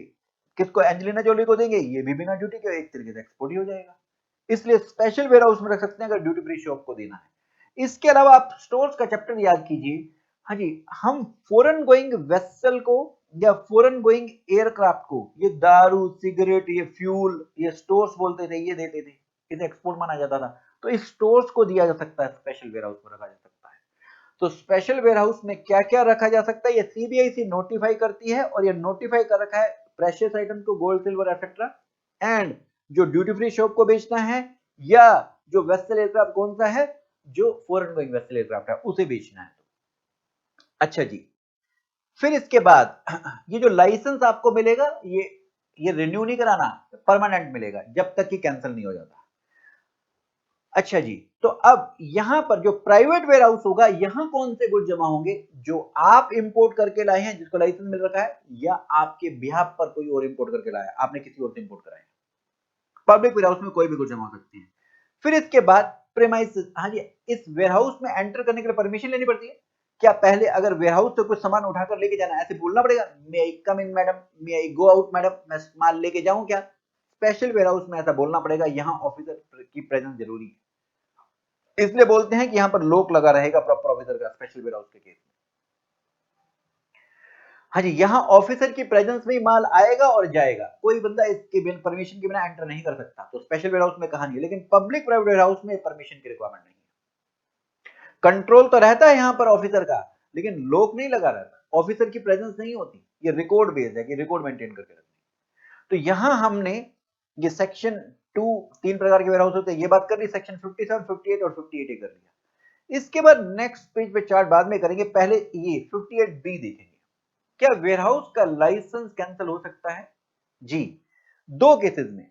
किसको, एंजेलिना जोली को देंगे, ये भी बिना ड्यूटी के एक तरीके से एक्सपोर्ट ही हो जाएगा। इसलिए स्पेशल वेयरहाउस में रख सकते हैं अगर ड्यूटी फ्री शॉप को देना है। इसके अलावा आप स्टोर्स का चैप्टर याद कीजिए। हाँ जी, हम फॉरेन गोइंग वेसल को या फॉरेन गोइंग एयरक्राफ्ट को ये दारू सिगरेट ये फ्यूल ये स्टोर्स बोलते थे, ये देते थे, इसे एक्सपोर्ट माना जाता था, तो इस स्टोर्स को दिया जा सकता है, स्पेशल वेयरहाउस में रखा जा सकता है। तो स्पेशल वेयरहाउस में क्या क्या रखा जा सकता है, ये सीबीआईसी नोटिफाई करती है, और ये नोटिफाई कर रखा है प्रेशियस आइटम को, गोल्ड सिल्वर एक्सेट्रा, एंड जो ड्यूटी फ्री शॉप को बेचना है, या जो वेसल एयरक्राफ्ट कौन सा है, जो फॉरेन गोइंग वेसल एयरक्राफ्ट है उसे बेचना है। अच्छा जी, फिर इसके बाद ये जो लाइसेंस आपको मिलेगा ये रिन्यू नहीं कराना, परमानेंट मिलेगा जब तक कि कैंसिल नहीं हो जाता। अच्छा जी, तो अब यहां पर जो प्राइवेट वेयरहाउस होगा, यहां कौन से गुड्स जमा होंगे? जो आप इंपोर्ट करके लाए हैं जिसको लाइसेंस मिल रखा है, या आपके बिहाफ पर कोई और इंपोर्ट करके लाया, आपने किसी और से इंपोर्ट कराया। पब्लिक वेयरहाउस में कोई भी गुड्स जमा हो सकते हैं। फिर इसके बाद प्रेमाइसेस, हाँ जी, इस वेयरहाउस में एंटर करने के लिए परमिशन लेनी पड़ती है। क्या पहले अगर वेयरहाउस से कुछ सामान उठाकर लेके जाना है ऐसे बोलना पड़ेगा, मे आई कम इन मैडम, मे आई गो आउट मैडम, मैं माल लेके जाऊं क्या? स्पेशल वेयरहाउस में ऐसा बोलना पड़ेगा, यहाँ ऑफिसर की प्रेजेंस जरूरी है, इसलिए बोलते हैं कि यहाँ पर लोक लगा रहेगा प्रॉपर ऑफिसर का स्पेशल वेयरहाउस के केस में। हाँ जी, यहाँ ऑफिसर की प्रेजेंस में ही माल आएगा और जाएगा, कोई बंदा इसके बिना परमिशन के बिना एंटर नहीं कर सकता। तो स्पेशल वेयरहाउस में कहा नहीं है, लेकिन पब्लिक प्राइवेट वेयरहाउस में परमिशन की रिक्वायरमेंट नहीं है। कंट्रोल तो रहता है यहाँ पर ऑफिसर का, लेकिन लोक नहीं लगा रहता, ऑफिसर की प्रेजेंस नहीं होती, ये रिकॉर्ड बेस्ड है कि रिकॉर्ड मेंटेन करके रखनी। तो यहां हमने ये सेक्शन 2 3 प्रकार के वेयरहाउस होते हैं ये बात कर ली, सेक्शन 57 58 और 58A कर लिया। इसके बाद नेक्स्ट पेज पे चार्ट बाद में करेंगे, पहले ये 58B देखेंगे। क्या वेयरहाउस का लाइसेंस कैंसिल हो सकता है? जी, 2 केसेस में।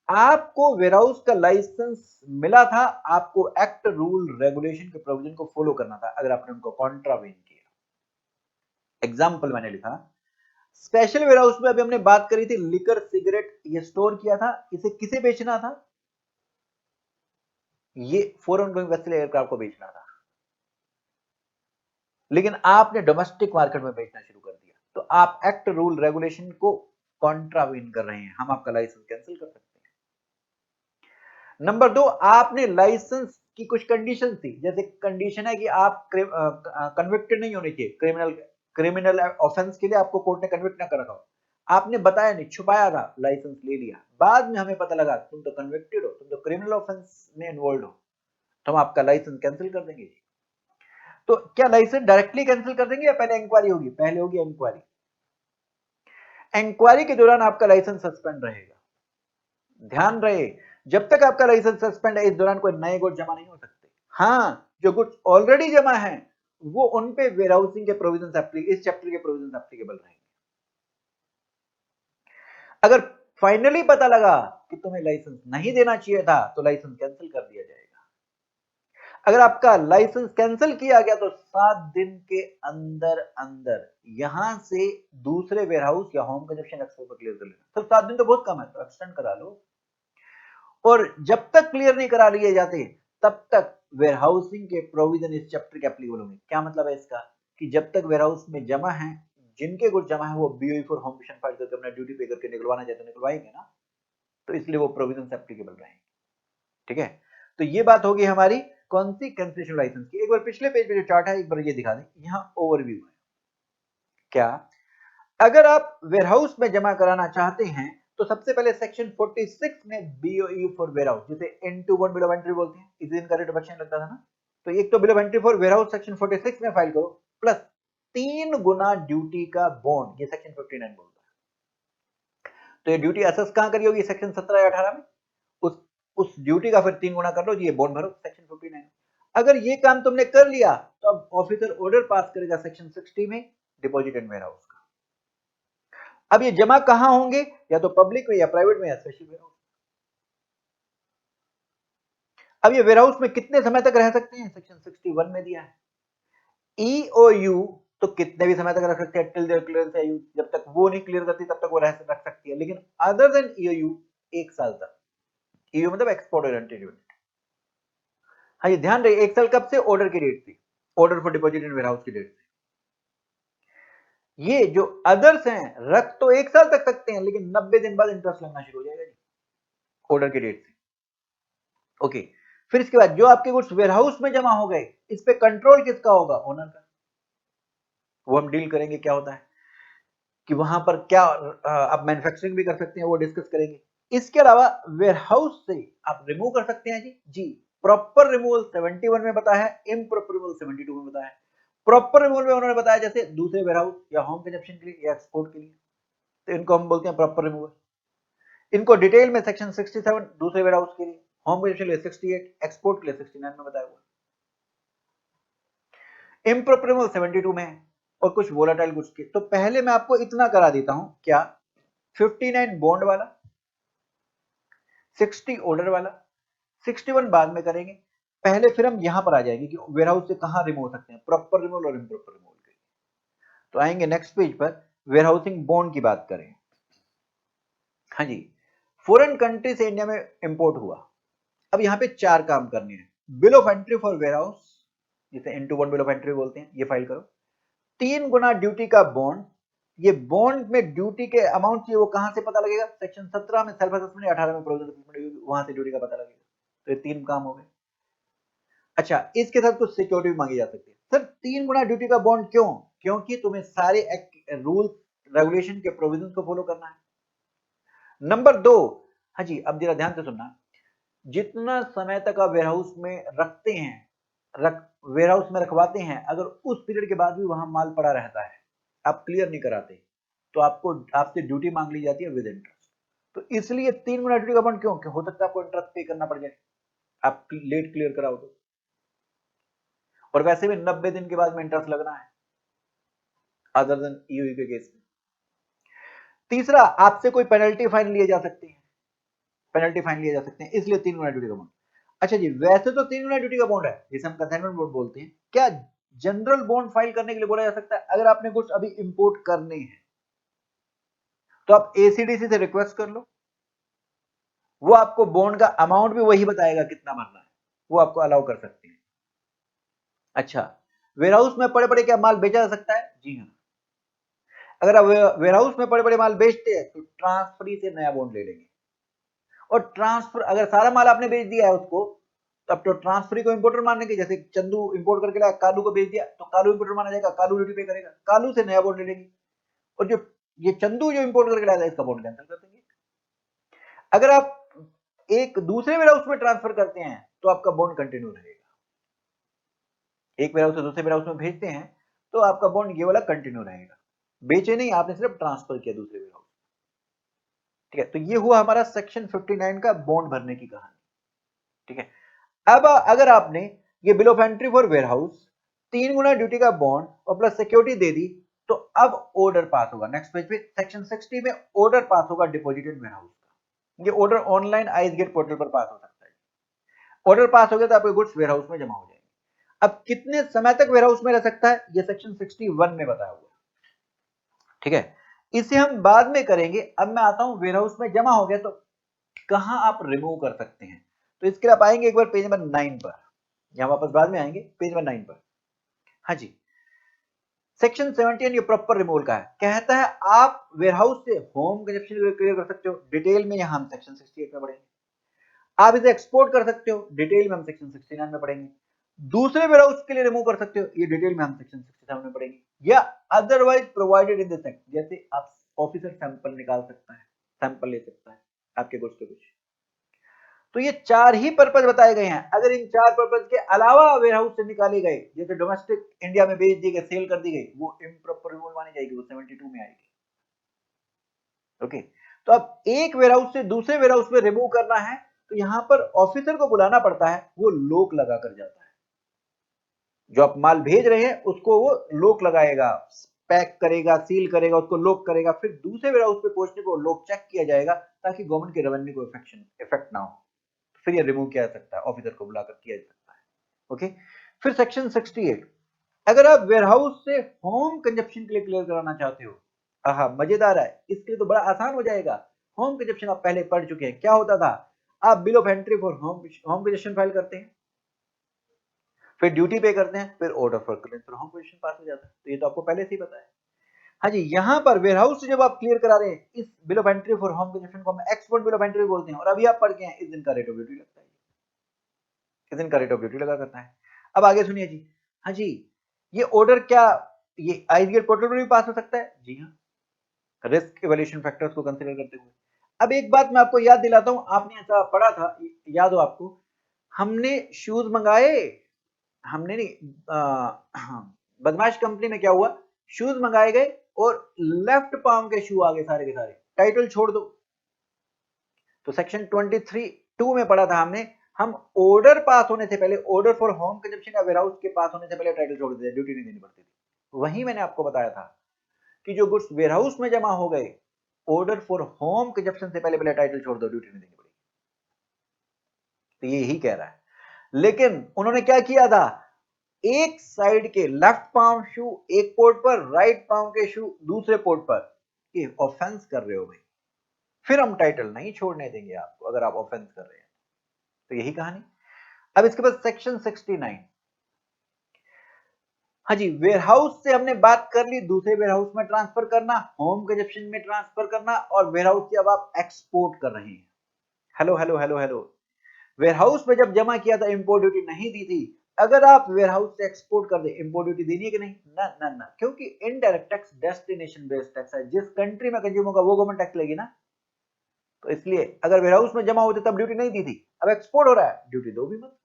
आपको वेयरहाउस का लाइसेंस मिला था, आपको एक्ट रूल रेगुलेशन के प्रोविजन को फॉलो करना था, अगर आपने उनको कॉन्ट्रावेन किया। एग्जांपल मैंने लिखा, स्पेशल वेयरहाउस में अभी हमने बात करी थी, लिकर सिगरेट ये स्टोर किया था, इसे किसे बेचना था? ये फॉरेन गोइंग वेसल एयरक्राफ्ट को बेचना था, लेकिन आपने डोमेस्टिक मार्केट में बेचना शुरू कर दिया, तो आप एक्ट रूल रेगुलेशन को कॉन्ट्रावेन कर रहे हैं, हम आपका लाइसेंस कैंसिल कर सकते हैं। नंबर 2, आपने लाइसेंस की कुछ कंडीशन थी, जैसे कंडीशन है कि आप कन्विक्टेड नहीं होने चाहिए, क्रिमिनल ऑफेंस के लिए आपको कोर्ट ने कन्विक्ट ना कर रखा हो, आपने बताया नहीं, छुपाया था, लाइसेंस ले लिया, बाद में हमें पता लगा तुम तो कन्विक्टेड हो, तुम तो क्रिमिनल ऑफेंस में इन्वॉल्व हो, तो हम आपका लाइसेंस कैंसिल कर देंगे। तो क्या लाइसेंस डायरेक्टली कैंसिल कर देंगे या पहले इंक्वायरी होगी? पहले होगी इंक्वायरी। इंक्वायरी के दौरान आपका लाइसेंस सस्पेंड रहेगा। ध्यान रहे, जब तक आपका लाइसेंस सस्पेंड है, इस दौरान कोई नए गुड्स जमा नहीं हो सकते। हाँ, जो गुड्स ऑलरेडी जमा हैं, वो उन पे वेयरहाउसिंग के प्रोविजंस इस चैप्टर के प्रोविजंस एप्लीकेबल रहेंगे। अगर फाइनली पता लगा कि तुम्हें लाइसेंस नहीं देना चाहिए था, तो लाइसेंस कैंसिल कर दिया जाएगा। अगर आपका लाइसेंस कैंसिल किया गया तो 7 दिन के अंदर अंदर यहां से दूसरे वेयरहाउस या होम कंजप्शन एक्सपोर्ट पर क्लियर कर लेना। तो 7 दिन तो बहुत कम है, तो एक्सटेंड करा लो। और जब तक क्लियर नहीं करा लिए जाते, तब तक वेयरहाउसिंग के प्रोविजन इस चैप्टर के एप्लीकेबल होंगे। क्या मतलब है इसका? कि जब तक वेयरहाउस में जमा है, जिनके गुड्स जमा है, वो BOE for home mission file करके अपना ड्यूटी पे करके निकलवाना चाहते तो निकलवाएंगे ना, तो इसलिए वो प्रोविजन एप्लीकेबल रहेंगे। ठीक है, तो ये बात होगी हमारी कौन सी? कैंसिलेशन लाइसेंस की। एक बार पिछले पेज पे जो चार्ट है, एक बार ये दिखा दें, यहाँ ओवरव्यू है। क्या? अगर आप वेयरहाउस में जमा कराना चाहते हैं, तो सबसे पहले सेक्शन 46 में बीओई फॉर वेयरहाउस, जिसे N21 बिल ऑफ एंट्री बोलते हैं, इस दिन का रेट ऑफ एक्शन लगता था ना, तो एक तो bill of entry for warehouse section 46 में फाइल करो, प्लस 3 गुना ड्यूटी का बॉन्ड, ये सेक्शन 59 बोलता है। तो ये ड्यूटी असेस कहां करी होगी? सेक्शन 17 या 18 में। उस ड्यूटी का फिर 3 गुना कर लो, ये बॉन्ड भरो सेक्शन 59। अगर ये काम तुमने कर लिया, तो अब ऑफिसर ऑर्डर पास करेगा सेक्शन 60 में, डिपॉजिट एंड वेयरहाउस का। अब ये जमा कहां होंगे? या तो पब्लिक में, या प्राइवेट में, या स्पेशल वेयरहाउस। अब ये वेयरहाउस में कितने समय तक रह सकते हैं? सेक्शन 61 में दिया है। ईओयू तो कितने भी समय तक रख सकते हैं, टिल देयर क्लियरेंस है, जब तक वो नहीं क्लियर करती तब तक वो रख सकती है। लेकिन अदर देन ईओयू 1 साल तक। ईओयू मतलब एक्सपोर्ट ओरिएंटेड यूनिट। हाँ, ये ध्यान रहे, 1 साल कब से? ऑर्डर की डेट थी, order for deposit in warehouse की डेट से। ये जो अदर्स हैं, रख तो 1 साल तक सकते हैं, लेकिन 90 दिन बाद इंटरेस्ट लगना शुरू हो जाएगा जी, ऑर्डर की डेट से। ओके, फिर इसके बाद जो आपके गुड्स वेयरहाउस में जमा हो गए, इस पे कंट्रोल किसका होगा? ओनर का। वो हम डील करेंगे क्या होता है, कि वहां पर क्या आप मैन्युफैक्चरिंग भी कर सकते हैं, वो डिस्कस करेंगे। इसके अलावा वेयरहाउस से आप रिमूव कर सकते हैं जी। प्रॉपर रिमूवल 71 में बताया है, इम्प्रॉपर रिमूवल 72 में बताया है। प्रॉपर रिमूवल में उन्होंने बताया जैसे दूसरे वेयरहाउस या होम कंजप्शन के लिए या एक्सपोर्ट के लिए, तो इनको हम बोलते हैं प्रॉपर रिमूवल। इनको डिटेल में सेक्शन 67 दूसरे वेयरहाउस के लिए, होम कंजप्शन के लिए 68, एक्सपोर्ट के लिए 69 में बताया हुआ। इम्प्रॉपर रिमूवल 72 में है, और कुछ वोलाटाइल गुड्स के। तो पहले मैं आपको इतना करा देता हूं, क्या? 59 बॉन्ड वाला, 60 ऑर्डर वाला, 61 बाद में करेंगे। पहले फिर हम यहां पर आ जाएंगे कि वेयरहाउस से कहां रिमूव सकते हैं, प्रॉपर रिमूवल और इम्प्रॉपर रिमूवल के लिए। तो आएंगे नेक्स्ट पेज पर, वेयरहाउसिंग बॉन्ड की बात करें। हाँ जी, फॉरेन कंट्री से इंडिया में इंपोर्ट हुआ। अब यहाँ पे 4 काम करने हैं। Bill of entry for warehouse, जिसे N21 बिल ऑफ एंट्री बोलते हैं, ये फाइल करो। 3 गुना ड्यूटी का बॉन्ड, ये बॉन्ड में ड्यूटी के अमाउंट चाहिए, वो कहां से पता लगेगा? सेक्शन 17 में सेल्फ असेसमेंट, 18 में प्रोविजन असेसमेंट, वहां से ड्यूटी का पता लगेगा। तो ये 3 काम हो गए। अच्छा, इसके साथ कुछ सिक्योरिटी भी मांगी जा सकती है। सर 3 गुना ड्यूटी का बॉन्ड क्यों? क्योंकि तुम्हें सारे रूल रेगुलेशन के प्रोविजन को फॉलो करना है। नंबर 2, हाँ जी, अब जरा ध्यान से सुनना, जितना समय तक आप वेयरहाउस में रखते हैं, वेयरहाउस में रखवाते हैं, अगर उस पीरियड के बाद भी वहां माल पड़ा रहता है, आप क्लियर नहीं कराते, तो आपसे ड्यूटी मांग ली जाती है विद इंटरेस्ट। तो इसलिए 3 गुना ड्यूटी का बॉन्ड क्यों? हो सकता है आपको इंटरेस्ट पे करना पड़ जाए, आप लेट क्लियर कराओ तो। और वैसे भी 90 दिन के बाद में इंटरेस्ट लगना है, अदर देन ईओयू के केस में। तीसरा, आपसे कोई पेनल्टी फाइन लिए जा सकते हैं, इसलिए 3 गुना ड्यूटी का बॉन्ड। अच्छा जी, वैसे तो 3 गुना ड्यूटी का बॉन्ड है, जिसे हम कंसाइनमेंट बॉन्ड बोलते हैं। क्या जनरल बॉन्ड फाइल करने के लिए बोला जा सकता है? अगर आपने कुछ अभी इंपोर्ट करने हैं, तो आप एसीडीसी से रिक्वेस्ट कर लो, वो आपको बॉन्ड का अमाउंट भी वही बताएगा कितना भरना है, वो आपको अलाउ कर सकते हैं। अच्छा, वेयरहाउस में पड़े पड़े क्या माल बेचा जा सकता है? जी हाँ। अगर आप वेयरहाउस में पड़े पड़े माल बेचते हैं, तो ट्रांसफरी से नया बॉन्ड ले लेंगे, और ट्रांसफर, अगर सारा माल आपने बेच दिया है उसको, तब तो ट्रांसफर को इंपोर्टर मानेंगे। जैसे चंदू इंपोर्ट करके लाया, कालू को बेच दिया, तो कालू इंपोर्टर माना जाएगा, कालू ड्यूटी पे करेगा, कालू से नया बॉन्ड ले लेंगे। और जो ये चंदू जो इंपोर्ट करके लाया इसका बॉन्ड कैंसिल कर देंगे। अगर आप एक दूसरे वेयरहाउस में ट्रांसफर करते हैं तो आपका बॉन्ड कंटिन्यू रहेगा। एक वेयरहाउस से दूसरे वेयरहाउस में भेजते हैं तो आपका बॉन्ड ये वाला कंटिन्यू रहेगा, बेचे नहीं, आपने सिर्फ ट्रांसफर किया दूसरे वेयरहाउस। ठीक है, तो ये हुआ हमारा सेक्शन 59 का बॉन्ड भरने की कहानी। ठीक है, अब अगर आपने ये bill of entry for warehouse 3 Guna duty का बॉन्ड और प्लस सिक्योरिटी दे दी, तो अब ऑर्डर पास होगा। नेक्स्ट पेज पे सेक्शन 60 में ऑर्डर पास होगा डिपॉजिटेड वेयरहाउस का। ये order online ice gate portal पर पास हो सकता है। ऑर्डर पास हो गया तो आपके गुड्स वेयरहाउस में जमा हो जाएंगे। अब कितने समय तक वेयरहाउस में रह सकता है, ये सेक्शन 61 में बताया हुआ है। ठीक है, इसे हम बाद में करेंगे। अब मैं आता हूं वेयरहाउस में जमा हो गया तो कहां आप रिमूव कर सकते हैं। तो इसके लिए आप आएंगे एक बार पेज नंबर 9 पर, यहां वापस बाद में आएंगे पेज नंबर 9 पर। हाँ जी, सेक्शन 71 ये प्रॉपर रिमूवल का है। कहता है आप वेयरहाउस से होम कंजप्शन क्लियर कर सकते हो, डिटेल में यहां हम सेक्शन 68 में पढ़ेंगे। आप इसे एक्सपोर्ट कर सकते हो, डिटेल में हम सेक्शन 69 में पढ़ेंगे। दूसरे वेयरहाउस के लिए रिमूव कर सकते हो, ये डिटेल में हम सेक्शन 67 में पढ़ेंगे। या otherwise provided in this act, जैसे आप ऑफिसर सैंपल निकाल सकता है, सैंपल ले सकता है आपके गुड्स के कुछ। तो ये 4 ही पर्पज बताए गए हैं। अगर इन 4 पर्पज के अलावा वेयरहाउस से निकाले गए, जैसे डोमेस्टिक इंडिया में बेच दी गई, सेल कर दी गई, वो इम्प्रॉपर रिमूवल मानी जाएगी, वो 72 में आएगी। ओके, तो अब एक वेयरहाउस से दूसरे वेयरहाउस में रिमूव करना है तो यहां पर ऑफिसर को बुलाना पड़ता है, वो लोक लगा कर जाता है। जो आप माल भेज रहे हैं उसको वो लोक लगाएगा, पैक करेगा, सील करेगा, उसको लोक करेगा, फिर दूसरे वेयरहाउस पे पहुंचने को लोक चेक किया जाएगा ताकि गवर्नमेंट के रेवेन्यू को इफेक्ट ना हो। फिर ये रिमूव किया जा सकता है, ऑफिसर को बुलाकर किया जा सकता है। ओके, फिर सेक्शन 68, अगर आप वेयरहाउस से होम कंजप्शन के लिए क्लियर कराना चाहते हो, हाँ मजेदार है, इसके लिए तो बड़ा आसान हो जाएगा। होम कंजप्शन आप पहले पढ़ चुके हैं, क्या होता था, आप bill of entry for home consumption file करते हैं, फिर ड्यूटी पे करते हैं, फिर order for clear for home consumption pass हो जाता है। तो ये तो आपको पहले से ही पता है। हाँ जी, यहाँ पर वेयरहाउस से जब आप क्लियर करा रहे हैं, इस bill of entry for home consumption को हम एक्सपोर्ट बिल ऑफ एंट्री बोलते हैं। और अभी आप पढ़ के हैं, इस दिन का रेट ऑफ ड्यूटी लगता है, इस दिन का रेट ऑफ ड्यूटी लगा करता है। अब आगे सुनिए जी। हाँ जी, ये ऑर्डर क्या ये आइस गेट पोर्टल पर भी पास हो सकता है? जी हाँ, रिस्क इवैल्यूएशन फैक्टर्स को कंसीडर करते हुए। अब एक बात मैं आपको याद दिलाता हूं, आपने ऐसा पढ़ा था, याद हो आपको, हमने शूज मंगाए, हमने नहीं, बदमाश कंपनी में क्या हुआ, शूज मंगाए गए और लेफ्ट पाम के शू आ गए सारे के सारे, टाइटल छोड़ दो। तो सेक्शन 23(2) में पढ़ा था हमने, हम ऑर्डर पास होने से पहले, ऑर्डर फॉर होम कंजप्शन या वेयरहाउस के पास होने से पहले टाइटल छोड़ देते, ड्यूटी नहीं देनी पड़ती थी। वहीं मैंने आपको बताया था कि जो गुड्स वेयरहाउस में जमा हो गए, ऑर्डर फॉर होम कंजप्शन से पहले पहले टाइटल छोड़ दो, ड्यूटी नहीं देनी पड़ेगी। तो ये ही कह रहा है। लेकिन उन्होंने क्या किया था, एक साइड के लेफ्ट पाम शू एक पोर्ट पर, राइट पाम के शू दूसरे पोर्ट पर, ये ऑफेंस कर रहे हो भाई, फिर हम टाइटल नहीं छोड़ने देंगे आपको अगर आप ऑफेंस कर रहे हैं। तो यही कहानी। अब इसके बाद सेक्शन 69। हाँ जी, वेयरहाउस से हमने बात कर ली, दूसरे वेयरहाउस में ट्रांसफर करना, होम कंजप्शन में ट्रांसफर करना, और वेयरहाउस से अब आप एक्सपोर्ट कर रहे हैं। Hello hello hello hello, warehouse में जब जमा किया था इंपोर्ट ड्यूटी नहीं दी थी, अगर आप वेयरहाउस से एक्सपोर्ट कर दे, इंपोर्ट ड्यूटी देनी है कि नहीं? ना ना ना, क्योंकि indirect tax destination based tax है, जिस कंट्री में कंज्यूम होगा वो गवर्नमेंट टैक्स लेगी ना। तो इसलिए अगर वेयरहाउस में जमा होते तब ड्यूटी नहीं दी थी, अब एक्सपोर्ट हो रहा है, ड्यूटी दो भी मत।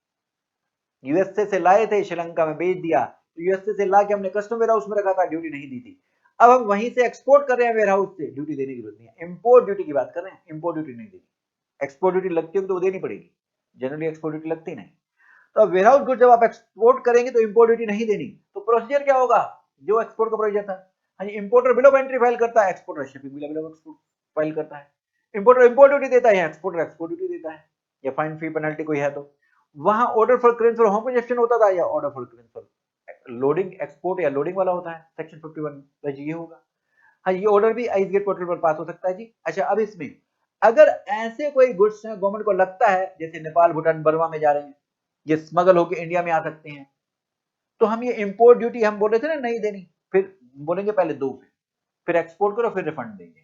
यूएसए से लाए थे, श्रीलंका में बेच दिया, तो यूएसए से ला के हमने कस्टम वेयरहाउस में रखा था, ड्यूटी नहीं दी थी। अब हम वहीं से एक्सपोर्ट कर रहे हैं वेयरहाउस से, ड्यूटी देने की जरूरत नहीं है। इंपोर्ट ड्यूटी की बात कर रहे हैं, इंपोर्ट ड्यूटी नहीं देनी। एक्सपोर्ट ड्यूटी लगती है तो वो देनी पड़ेगी, जनरली एक्सपोर्ट ड्यूटी लगती नहीं। तो अब वेयरहाउस गुड जब आप एक्सपोर्ट करेंगे तो इंपोर्ट ड्यूटी नहीं देनी। तो प्रोसीजर क्या होगा, जो एक्सपोर्ट का प्रोसीजर था, हाँ जी, importer bill of entry file करता है, exporter shipping bill of export file करता है। इंपोर्टर इंपोर्ट ड्यूटी देता है, एक्सपोर्टर एक्सपोर्ट ड्यूटी देता है, या फाइन फी पेनल्टी कोई है तो। वहां order for clearance for home consumption होता था, या order for clearance for loading export या लोडिंग वाला होता है सेक्शन 51, तो ये होगा। हाँ, ये ऑर्डर भी आइस गेट पोर्टल पर पास हो सकता है जी। अच्छा, अब इसमें अगर ऐसे कोई गुड्स हैं गवर्नमेंट को लगता है, जैसे नेपाल, भूटान, बर्मा में जा रहे हैं, ये स्मगल होकर इंडिया में आ सकते हैं, तो हम ये इंपोर्ट ड्यूटी हम बोल रहे थे ना नहीं देनी, फिर बोलेंगे पहले दो, फिर एक्सपोर्ट करो, फिर रिफंड देंगे।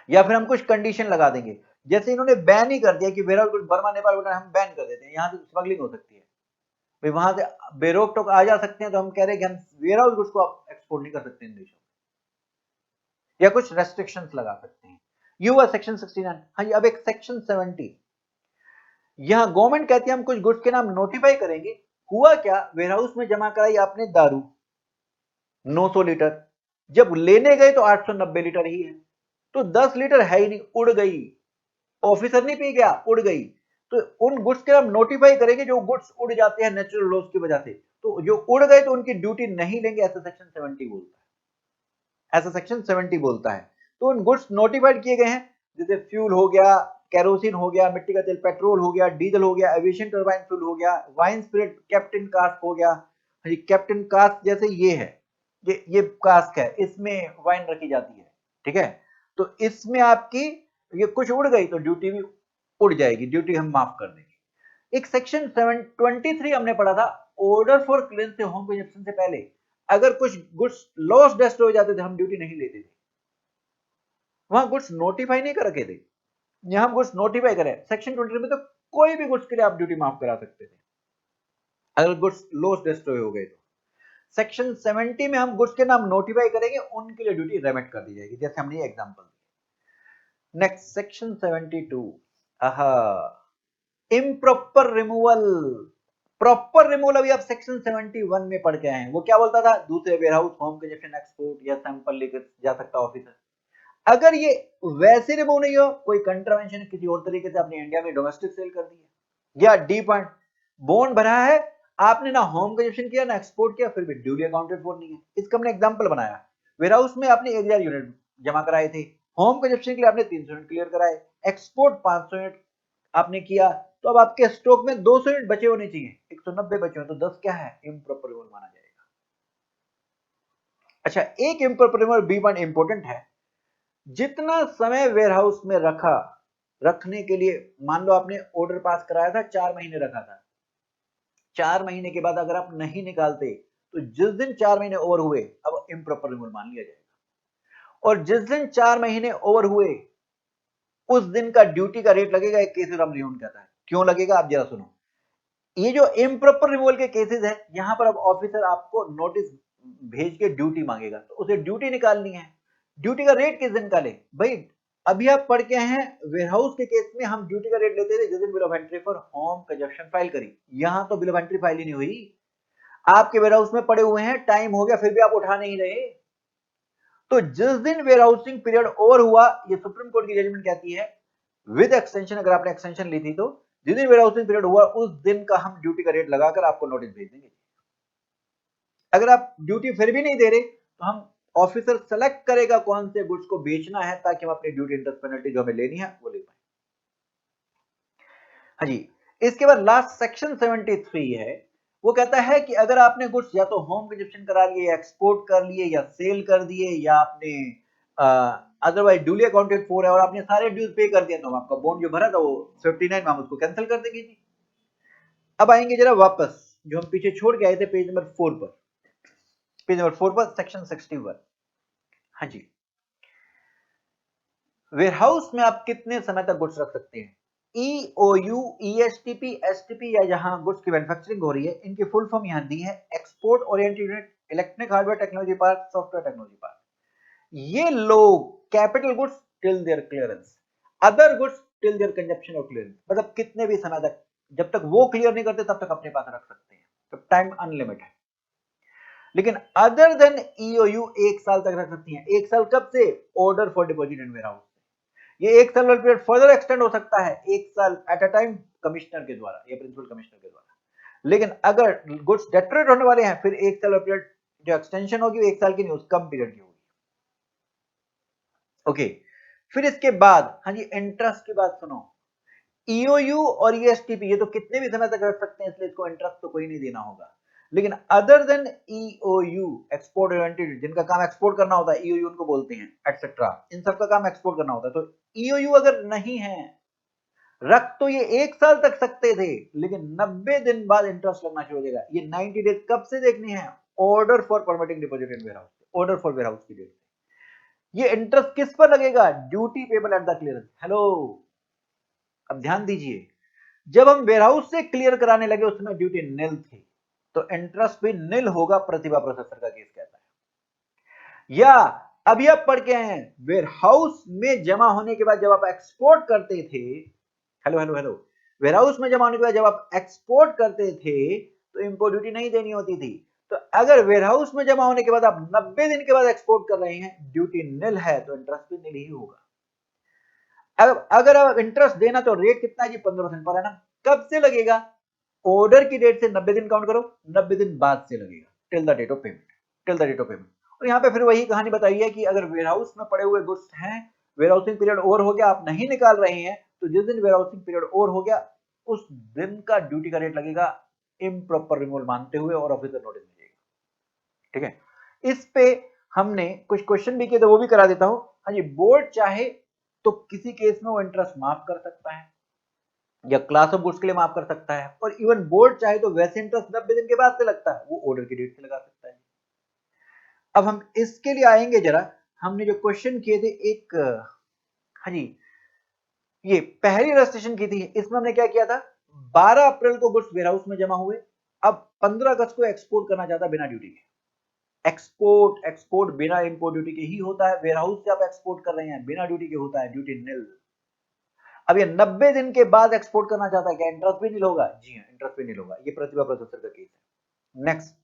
या फिर हम कुछ कंडीशन लगा देंगे जैसे इन्होंने बैन ही कर दिया कि warehouse goods Burma Nepal Bhutan हम बैन कर देते हैं, यहाँ से स्मगलिंग हो सकती है भाई, वहां से बेरोक टोक आ जा सकते हैं, तो हम कह रहे हैं कि हम वेयर हाउस गुड्स को आप एक्सपोर्ट नहीं कर सकते इन देशों में, या कुछ रेस्ट्रिक्शंस लगा सकते हैं। ये हुआ सेक्शन 69। हाँ जी, अब एक सेक्शन 70, यहां गवर्नमेंट कहती है हम कुछ गुड्स के नाम नोटिफाई करेंगे। हुआ क्या, वेयर हाउस में जमा कराई आपने दारू 900 लीटर, जब लेने गए तो 890 लीटर ही है, तो 10 लीटर है ही नहीं, उड़ गई, ऑफिसर नहीं पी गया, उड़ गई। तो उन गुड्स के हम नोटिफाई करेंगे जो गुड्स उड़ जाते हैं नेचुरल लॉस की वजह से, तो जो उड़ गए तो उनकी ड्यूटी नहीं लेंगे, ऐसा सेक्शन 70 बोलता है, ऐसा सेक्शन 70 बोलता है। तो उन गुड्स नोटिफाइड किए गए हैं, जैसे फ्यूल हो गया, केरोसिन हो गया, मिट्टी का तेल, पेट्रोल हो गया, डीजल हो गया, एविएशन टर्बाइन फ्यूल हो गया, वाइन स्पिरिट, कैप्टन कास्क हो गया। हाँ जी, कैप्टन कास्क जैसे ये है, ये कास्क है, इसमें वाइन रखी जाती है, ठीक है। तो इसमें आपकी ये कुछ उड़ गई तो ड्यूटी भी उड़ जाएगी, ड्यूटी हम माफ कर देंगे। एक सेक्शन 723 हमने पढ़ा था, ऑर्डर फॉर क्लियरेंस से होम कंजप्शन से पहले अगर कुछ गुड्स लॉस डेस्ट हो जाते थे, हम ड्यूटी नहीं लेते थे, वहां गुड्स नोटिफाई नहीं कर रखे थे, यहां हम गुड्स नोटिफाई करें। सेक्शन 23 में तो कोई भी गुड्स के लिए आप ड्यूटी माफ करा सकते थे अगर गुड्स लॉस डिस्ट्रॉय हो गए तो। सेक्शन 70 में हम गुड्स के नाम नोटिफाई करेंगे, उनके लिए ड्यूटी रेमिट कर दी जाएगी, जैसे हमने ये एग्जांपल दिया। नेक्स्ट सेक्शन 72, आहा, इम्प्रॉपर रिमूवल। प्रॉपर रिमूवल अभी आप सेक्शन 71 में पढ़ के आए हैं, वो क्या बोलता था, दूसरे वेयरहाउस, होम कंजप्शन, एक्सपोर्ट या सैंपल लेकर जा सकता ऑफिसर। अगर ये वैसे रिमूव नहीं हो, कोई कंट्रावेंशन किसी और तरीके से आपने इंडिया में डोमेस्टिक सेल कर दी है, या डी पॉइंट बॉन्ड भरा है, आपने ना होम कंजप्शन किया ना एक्सपोर्ट किया, फिर भी ड्यूली अकाउंटेड फॉर नहीं है। इसका हमने एग्जांपल बनाया, वेयरहाउस में आपने 1000 यूनिट जमा कराए थे, होम कंजप्शन के लिए आपने 300 यूनिट क्लियर कराए, एक्सपोर्ट 500 यूनिट आपने किया, तो अब आपके स्टॉक में 200 यूनिट बचे होने चाहिए, 190 बचे हो, तो 10 क्या है, इम्प्रॉपर रिमूवल माना जाएगा। अच्छा, एक improper removal b point important है, जितना समय वेयरहाउस में रखने के लिए, मान लो आपने ऑर्डर पास कराया था, 4 महीने रखा था, 4 महीने के बाद अगर आप नहीं निकालते तो जिस दिन 4 महीने ओवर हुए, अब इम्प्रॉपर रिमूवल मान लिया जाएगा। और जिस दिन 4 महीने ओवर हुए उस दिन का ड्यूटी का रेट लगेगा, एक केसेस हम रियून कहता है। क्यों लगेगा, आप जरा सुनो। ये जो इम्प्रॉपर रिमूवल के केसेस है, यहां पर अब ऑफिसर आपको नोटिस भेज के ड्यूटी मांगेगा, तो उसे ड्यूटी निकालनी है। ड्यूटी का रेट किस दिन का ले भाई, अभी आप पढ़ के आए हैं, वेयरहाउस के केस में हम ड्यूटी का रेट लेते थे जिस दिन bill of entry for home consumption file करी। यहां तो बिल ऑफ एंट्री फाइल ही नहीं हुई, आपके वेयरहाउस में पड़े हुए हैं, टाइम हो गया, फिर भी आप उठा नहीं रहे। तो जिस दिन वेयरहाउसिंग पीरियड ओवर हुआ, ये सुप्रीम कोर्ट की जजमेंट कहती है, विद एक्सटेंशन, अगर आपने एक्सटेंशन ली थी तो जिस दिन वेयरहाउसिंग पीरियड हुआ उस दिन का हम ड्यूटी का रेट लगाकर आपको नोटिस भेज देंगे। अगर आप ड्यूटी फिर भी नहीं दे रहे तो हम ऑफिसर सेलेक्ट करेगा कौन से गुड्स को बेचना है, ताकि हम अपनी ड्यूटी इंटरेस्ट पेनल्टी जो हमें लेनी है वो ले पाए। हाँ जी, इसके बाद लास्ट सेक्शन 73 है, वो कहता है कि अगर आपने गुड्स या तो होम कंजप्शन करा लिए, या एक्सपोर्ट कर लिए, या सेल कर दिए, या आपने अदरवाइज ड्यूली अकाउंटेड फॉर है और आपने सारे ड्यूज पे कर दिए, तो हम आपका बॉन्ड जो भरा था वो 59 में हम उसको कैंसिल कर देंगे जी। अब आएंगे जरा वापस, जो हम पीछे छोड़ के आए थे पेज नंबर 4 पर, पेज नंबर 4 पर सेक्शन 61। हाँ जी, वेयरहाउस में आप कितने समय तक गुड्स रख सकते हैं। EOU, ESTP, STP या जहां गुड्स की मैन्युफैक्चरिंग हो रही है, इनकी फुल फॉर्म यहां दी है, export oriented unit, electronic hardware technology park, software technology park. ये लोग capital goods till their clearance, other goods till their consumption और क्लियरेंस, मतलब कितने भी समय तक, जब तक वो क्लियर नहीं करते तब तक अपने पास रख सकते हैं, तो टाइम अनलिमिटेड है। लेकिन अदर देन EOU 1 साल तक रख सकती हैं। 1 साल कब से, order for deposit in warehouse. ये 1 साल वाला पीरियड फर्दर एक्सटेंड हो सकता है, 1 साल एट अ टाइम, कमिश्नर के द्वारा या प्रिंसिपल कमिश्नर के द्वारा। लेकिन अगर गुड्स डेटरेट होने वाले हैं, फिर 1 साल वाला पीरियड जो एक्सटेंशन होगी 1 साल की नहीं, उस कम पीरियड की होगी। ओके, फिर इसके बाद, हाँ जी, इंटरेस्ट की बात सुनो। EOU और ESTP ये तो कितने भी समय तक रख सकते हैं, इसलिए इसको इंटरेस्ट तो कोई नहीं देना होगा। लेकिन other than EOU, export oriented, जिनका काम एक्सपोर्ट करना होता है, EOU उनको बोलते हैं, एटसेट्रा, इन सब का काम एक्सपोर्ट करना होता है। तो EOU अगर नहीं है, रख तो ये 1 साल तक सकते थे, लेकिन 90 दिन बाद इंटरेस्ट लगना शुरू हो जाएगा। ये 90 डेज कब से देखने हैं, order for permitting deposit in warehouse, order for warehouse की डेट। ये इंटरेस्ट किस पर लगेगा, duty payable at the clearance. Hello, अब ध्यान दीजिए, जब हम वेयरहाउस से क्लियर कराने लगे उस समय ड्यूटी निल थी, तो इंटरेस्ट भी निल होगा, प्रतिभा प्रोसेसर का केस कहता है। या अभी आप पढ़ के आए हैं, वेयरहाउस में जमा होने के बाद जब आप एक्सपोर्ट करते थे, हेलो हेलो हेलो, वेयरहाउस में जमा होने के बाद जब आप एक्सपोर्ट करते थे तो इंपोर्ट ड्यूटी नहीं देनी होती थी। तो अगर वेयरहाउस में जमा होने के बाद आप 90 दिन के बाद एक्सपोर्ट कर रहे हैं, ड्यूटी निल है, तो इंटरेस्ट भी निल ही होगा। अब अगर आप इंटरेस्ट देना तो रेट कितना है जी, 15% पर एनम। कब से लगेगा? ऑर्डर की डेट से 90 दिन काउंट करो, 90 दिन बाद से लगेगा, till the date of payment, till the date of payment. और यहाँ पे फिर वही कहानी बताई है कि अगर वेयरहाउस में पड़े हुए गुड्स हैं, वेयरहाउसिंग पीरियड ओवर हो गया, आप नहीं निकाल रहे हैं, तो जिस दिन वेयरहाउसिंग पीरियड ओवर हो गया उस दिन का ड्यूटी का रेट लगेगा इम्प्रॉपर रिमूवल मानते हुए, और ऑफिसर नोटिस मिलेगा। ठीक है, इस पे हमने कुछ क्वेश्चन भी किए थे, वो भी करा देता हूं। हाँ जी, बोर्ड चाहे तो किसी केस में वो इंटरेस्ट माफ कर सकता है या क्लास ऑफ गुड्स के लिए माफ कर सकता है, और इवन बोर्ड चाहे तो वैसे इंटरेस्ट 90 दिन के बाद से लगता है, वो ऑर्डर की डेट से लगा सकता है। अब हम इसके लिए आएंगे जरा, हमने जो क्वेश्चन किए थे एक, हाँ जी, ये पहली रजिस्ट्रेशन की थी, इसमें हमने क्या किया था, 12 अप्रैल को गुड्स वेयरहाउस में जमा हुए, अब 15 अगस्त को एक्सपोर्ट करना चाहता बिना ड्यूटी के। एक्सपोर्ट एक्सपोर्ट बिना इंपोर्ट ड्यूटी के ही होता है, वेयरहाउस से आप एक्सपोर्ट कर रहे हैं बिना ड्यूटी के होता है, ड्यूटी निल। अब ये 90 दिन के बाद एक्सपोर्ट करना चाहता है, क्या इंटरेस्ट भी निल होगा? जी हाँ, इंटरेस्ट भी निल होगा, ये प्रतिभा प्रोसेसर का केस है। नेक्स्ट,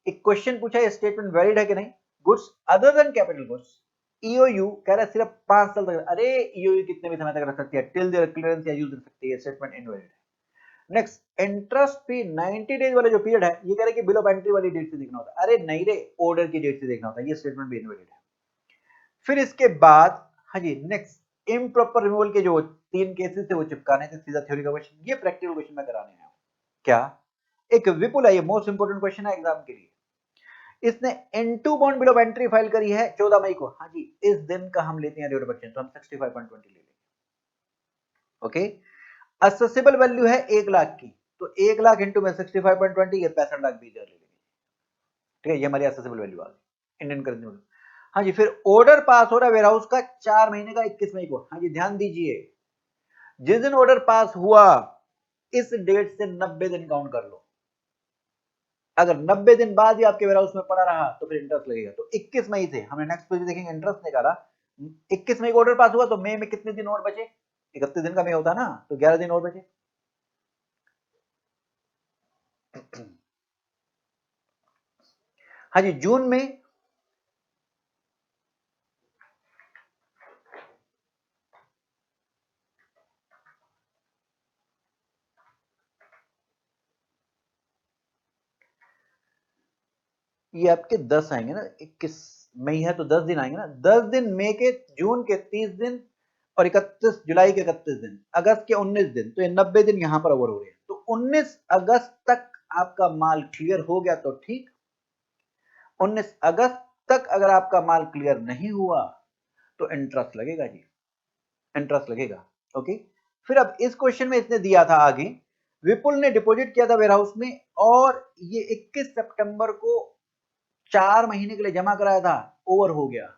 एक क्वेश्चन पूछा है, स्टेटमेंट वैलिड है कि नहीं, goods other than capital goods, EOU कह रहा है सिर्फ 5 साल तक। अरे ईओयू कितने भी समय तक रख सकती है, टिल देयर क्लियरेंस या यूज रख सकती है, स्टेटमेंट इनवैलिड है। नेक्स्ट, इंटरेस्ट पे 90 डेज वाला जो पीरियड है, ये कह रहे कि बिल ऑफ एंट्री वाली डेट से देखना होता है। अरे नहीं रे, ऑर्डर की डेट से देखना होता है, ये स्टेटमेंट भी इनवैलिड है। फिर इसके बाद हाँ जी, नेक्स्ट इम्प्रॉपर रिमूवल के जो 3 केसेस थे वो चिपकाने थे, सीधा थ्योरी का क्वेश्चन, ये प्रैक्टिकल क्वेश्चन में कराने आया हूं। क्या एक विपुल है, ये मोस्ट इंपोर्टेंट क्वेश्चन है एग्जाम के लिए। इसने N2 bond bill of entry file करी है 14 मई को। हाँ जी, इस दिन का हम लेते हैं रेट ऑफ एक्सचेंज, तो हम 65.20 ले लेंगे। ओके, असेसेबल वैल्यू है 1 लाख की, तो 1 लाख इंटू में 65.20, ये 65 लाख 20 हजार ले लेंगे। ठीक है, ये हमारी असेसेबल वैल्यू आ गई इंडियन करेंसी में। हाँ जी, फिर ऑर्डर पास हो रहा है वेयरहाउस का 4 महीने का 21 मई को। हाँ जी, ध्यान दीजिए, जिस दिन ऑर्डर पास हुआ इस डेट से 90 दिन काउंट कर लो। अगर 90 दिन बाद ही आपके वेयरहाउस में पड़ा रहा तो फिर इंटरेस्ट लगेगा। तो 21 मई से हमने नेक्स्ट पेज देखेंगे, इंटरेस्ट निकाला, 21 मई को ऑर्डर पास हुआ, तो मई में कितने दिन और बचे? 31 दिन का मई होता ना, तो 11 दिन और बचे। हाँ जी, जून में ये आपके 10 आएंगे ना, 21 मई है तो 10 दिन आएंगे ना, 10 दिन मई के, जून के 30 दिन, और 31 जुलाई के 31 दिन, अगस्त के 19 दिन, तो ये 90 दिन यहां पर ओवर हो रहे हैं। तो 19 अगस्त तक आपका माल क्लियर हो गया तो ठीक, 19 अगस्त तक अगर आपका माल क्लियर नहीं हुआ तो इंटरेस्ट लगेगा जी, इंटरेस्ट लगेगा। ओके, फिर अब इस क्वेश्चन में इसने दिया था आगे, विपुल ने डिपॉजिट किया था वेयरहाउस में, और ये 21 सितंबर को 4 महीने के लिए जमा कराया था, ओवर हो गया,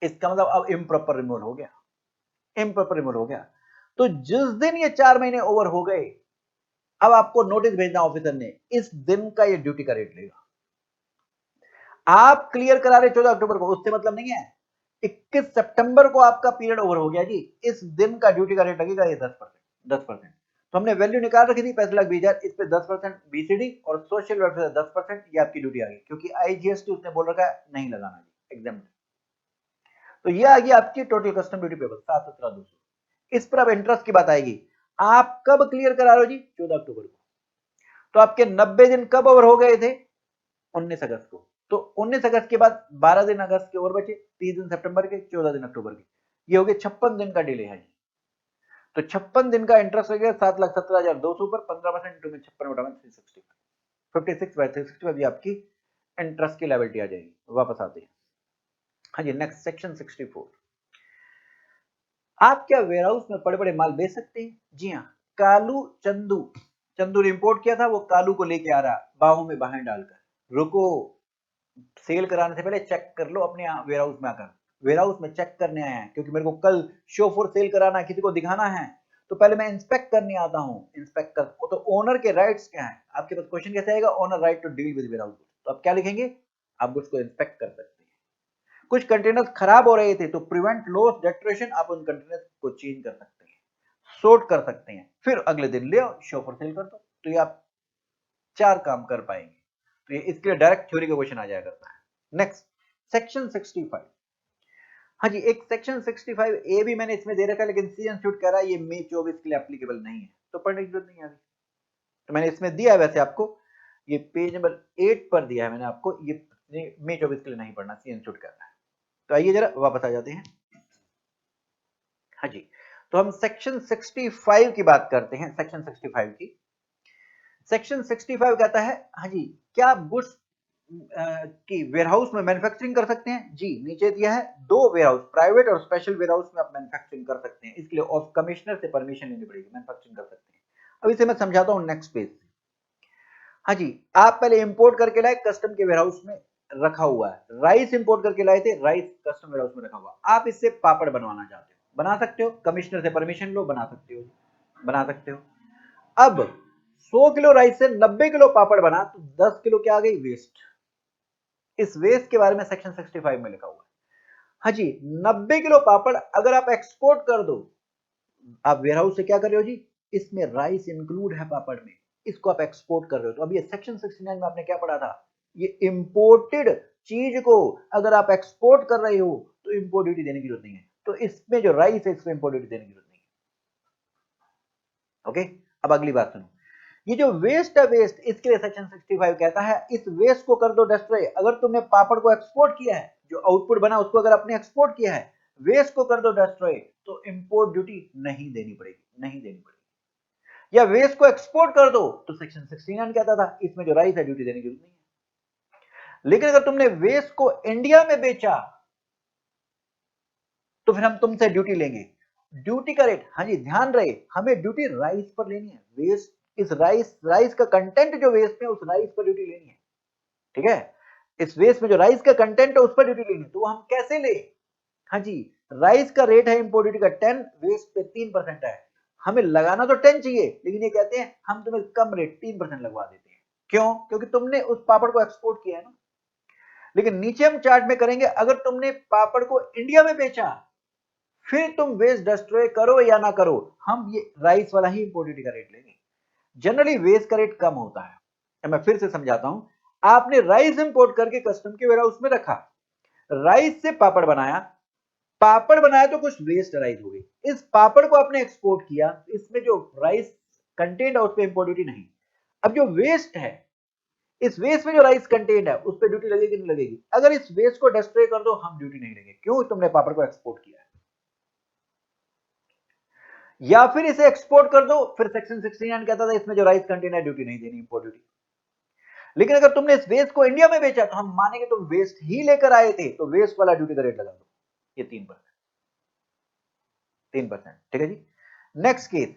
इसका मतलब अब इम्प्रॉपर रिमूवल हो गया, इम्प्रॉपर रिमूवल हो गया। तो जिस दिन ये 4 महीने ओवर हो गए, अब आपको नोटिस भेजना ऑफिसर ने, इस दिन का ये ड्यूटी का रेट लेगा। आप क्लियर करा रहे 14 अक्टूबर को, उससे मतलब नहीं है, 21 सितंबर को आपका पीरियड ओवर हो गया जी, इस दिन का ड्यूटी का रेट लगेगा ये 10%, 10%। तो हमने वैल्यू निकाल रखी थी 65,20,000, इस पे 10% बीसीडी और सोशल वेलफेयर 10%, ये आपकी ड्यूटी आ गई, क्योंकि आईजीएसटी उसने बोल रखा है नहीं लगाना जी, एग्जाम। तो ये आ गई आपकी टोटल कस्टम ड्यूटी पेबल 7,17,200। इस पर अब इंटरेस्ट की बात आएगी, आप कब क्लियर करा रहे हो जी? 14 अक्टूबर को। तो आपके 90 दिन कब ओवर हो गए थे? 19 अगस्त को। तो 19 अगस्त के बाद 12 दिन अगस्त के और बचे, 30 दिन सितंबर के, 14 दिन अक्टूबर के, ये हो गए 56 दिन का डिले है। तो 56 दिन का इंटरेस्ट हो गया 7,17,200 पर 15% इंटू में 56 बटा 360, 56/365 ये आपकी इंटरेस्ट की लायबिलिटी आ जाएगी। वापस आते हैं, हाँ जी, नेक्स्ट सेक्शन 64। आप क्या वेयरहाउस में बड़े बड़े माल बेच सकते हैं? जी हाँ, कालू चंदू ने इंपोर्ट किया था, वो कालू को लेके आ रहा बाहों में बाहें डालकर, रुको, सेल कराने से पहले चेक कर लो अपने वेयरहाउस में आकर, वेयरहाउस में चेक करने आए हैं, क्योंकि मेरे को कल शो फॉर सेल कराना है, किसी को दिखाना है, तो पहले मैं इंस्पेक्ट करने आता हूँ, इंस्पेक्ट कर तो ओनर के राइट्स क्या है, आपके पास क्वेश्चन कैसे आएगा, owner right to deal with warehouse, तो आप क्या लिखेंगे, आप उसको इंस्पेक्ट कर सकते हैं। कुछ कंटेनर्स खराब हो रहे थे तो प्रिवेंट लॉस डेटरेशन, आप उन कंटेनर्स को चेंज कर सकते हैं, सोर्ट कर सकते हैं, फिर अगले दिन ले आओ शो पर सेल कर दो। तो ये आप 4 काम कर पाएंगे। तो ये इसके लिए डायरेक्ट थ्योरी का क्वेश्चन आ जाया करता है। Next section 65। हाँ जी, एक सेक्शन 65 ए भी मैंने इसमें दे रखा है, लेकिन सी इंस्टीट्यूट कह रहा है ये मई 24 के लिए एप्लीकेबल नहीं है, तो पढ़ने की जरूरत नहीं है अभी। तो मैंने इसमें दिया है वैसे आपको, ये पेज नंबर 8 पर दिया है मैंने आपको, ये मई 24 के लिए नहीं पढ़ना, सी इंस्टीट्यूट कह रहा है। तो आइए जरा वापस आ जाते हैं। हाँ जी, तो हम सेक्शन 65 की बात करते हैं, सेक्शन 65 की। सेक्शन 65 कहता है, हाँ जी, क्या आप गुड्स की वेयरहाउस में मैन्युफैक्चरिंग कर सकते हैं? जी, नीचे दिया है 2 वेयरहाउस, प्राइवेट और स्पेशल वेयरहाउस में आप मैन्युफैक्चरिंग कर सकते हैं, इसके लिए ऑफ कमिश्नर से परमिशन लेनी पड़ेगी, मैन्युफैक्चरिंग कर सकते हैं। अब इसे मैं समझाता हूँ नेक्स्ट पेज। हाँ जी, आप पहले इंपोर्ट करके लाए, कस्टम के वेयरहाउस में रखा हुआ है, राइस इंपोर्ट करके लाए थे, राइस कस्टम वेयरहाउस में रखा हुआ, आप इससे पापड़ बनवाना चाहते हो, बना सकते हो, कमिश्नर से परमिशन लो, बना सकते हो, बना सकते हो। अब 100 किलो राइस से 90 किलो पापड़ बना तो 10 किलो क्या आ गई, वेस्ट। इस वेस्ट के बारे में सेक्शन 65 में लिखा हुआ है। हाँ जी, 90 किलो पापड़ अगर आप एक्सपोर्ट कर दो, आप वेयरहाउस से क्या कर रहे हो जी, इसमें राइस इंक्लूड है पापड़ में, इसको आप एक्सपोर्ट कर रहे हो। तो अब ये सेक्शन 69 में आपने क्या पढ़ा था, ये इंपोर्टेड चीज को अगर आप एक्सपोर्ट कर रहे हो तो इंपोर्ट ड्यूटी देने की जरूरत नहीं है, तो इसमें जो राइस है इसमें इंपोर्ट ड्यूटी देने की जरूरत नहीं है। ओके, अब अगली बात सुनो, ये जो वेस्ट है, वेस्ट, इसके लिए सेक्शन 65 कहता है इस वेस्ट को कर दो डिस्ट्रॉय। अगर तुमने पापड़ को एक्सपोर्ट किया है, जो आउटपुट बना उसको अगर आपने एक्सपोर्ट किया है, वेस्ट को कर दो डिस्ट्रॉय, तो इंपोर्ट ड्यूटी नहीं देनी पड़ेगी, नहीं देनी पड़ेगी। या वेस्ट को एक्सपोर्ट कर दो, तो सेक्शन 69 कहता था इसमें जो राइस है ड्यूटी देने की जरूरत नहीं है। लेकिन अगर तुमने वेस्ट को इंडिया में बेचा तो फिर हम तुमसे ड्यूटी लेंगे, ड्यूटी का रेट, हाँ जी ध्यान रहे, हमें ड्यूटी राइस पर लेनी है, वेस्ट, इस राइस का कंटेंट जो वेस्ट में, उस राइस पर ड्यूटी लेनी है, ठीक है, इस वेस्ट में जो राइस का कंटेंट है उस पर ड्यूटी लेनी है। तो हम कैसे ले, हाँ जी, राइस का रेट है इंपोर्ट ड्यूटी का 10, वेस्ट पे 3% है, हमें लगाना तो 10 चाहिए, लेकिन ये कहते हैं हम तुम्हें कम रेट 3% लगवा देते हैं। क्यों? क्योंकि तुमने उस पापड़ को एक्सपोर्ट किया है ना। लेकिन नीचे हम चार्ट में करेंगे, अगर तुमने पापड़ को इंडिया में बेचा, फिर तुम वेस्ट डिस्ट्रॉय करो या ना करो, हम ये राइस वाला ही इंपोर्ट ड्यूटी का रेट लेंगे। जनरली वेस्ट का रेट कम होता है। मैं फिर से समझाता हूं, आपने राइस इंपोर्ट करके कस्टम के वेयरहाउस में रखा, राइस से पापड़ बनाया, पापड़ बनाया तो कुछ वेस्ट राइस हो गई, इस पापड़ को आपने एक्सपोर्ट किया, इसमें जो राइस कंटेंट है उस पर इंपोर्ट ड्यूटी नहीं। अब जो वेस्ट है, इस वेस्ट में जो राइस कंटेंट है उस पर ड्यूटी लगेगी नहीं लगेगी? अगर इस वेस्ट को डिस्ट्रॉय कर दो, हम ड्यूटी नहीं लेंगे, क्यों? तुमने पापड़ को एक्सपोर्ट किया है। या फिर इसे एक्सपोर्ट कर दो, फिर सेक्शन 69 कहता था इसमें जो राइस कंटेंट है ड्यूटी नहीं देनी, इंपोर्ट ड्यूटी। लेकिन अगर तुमने इस वेस्ट को इंडिया में बेचा तो हम मानेंगे तुम वेस्ट ही लेकर आए थे, तो वेस्ट वाला ड्यूटी का रेट लगा दो, ये 3%, 3%, ठीक है जी। नेक्स्ट केस,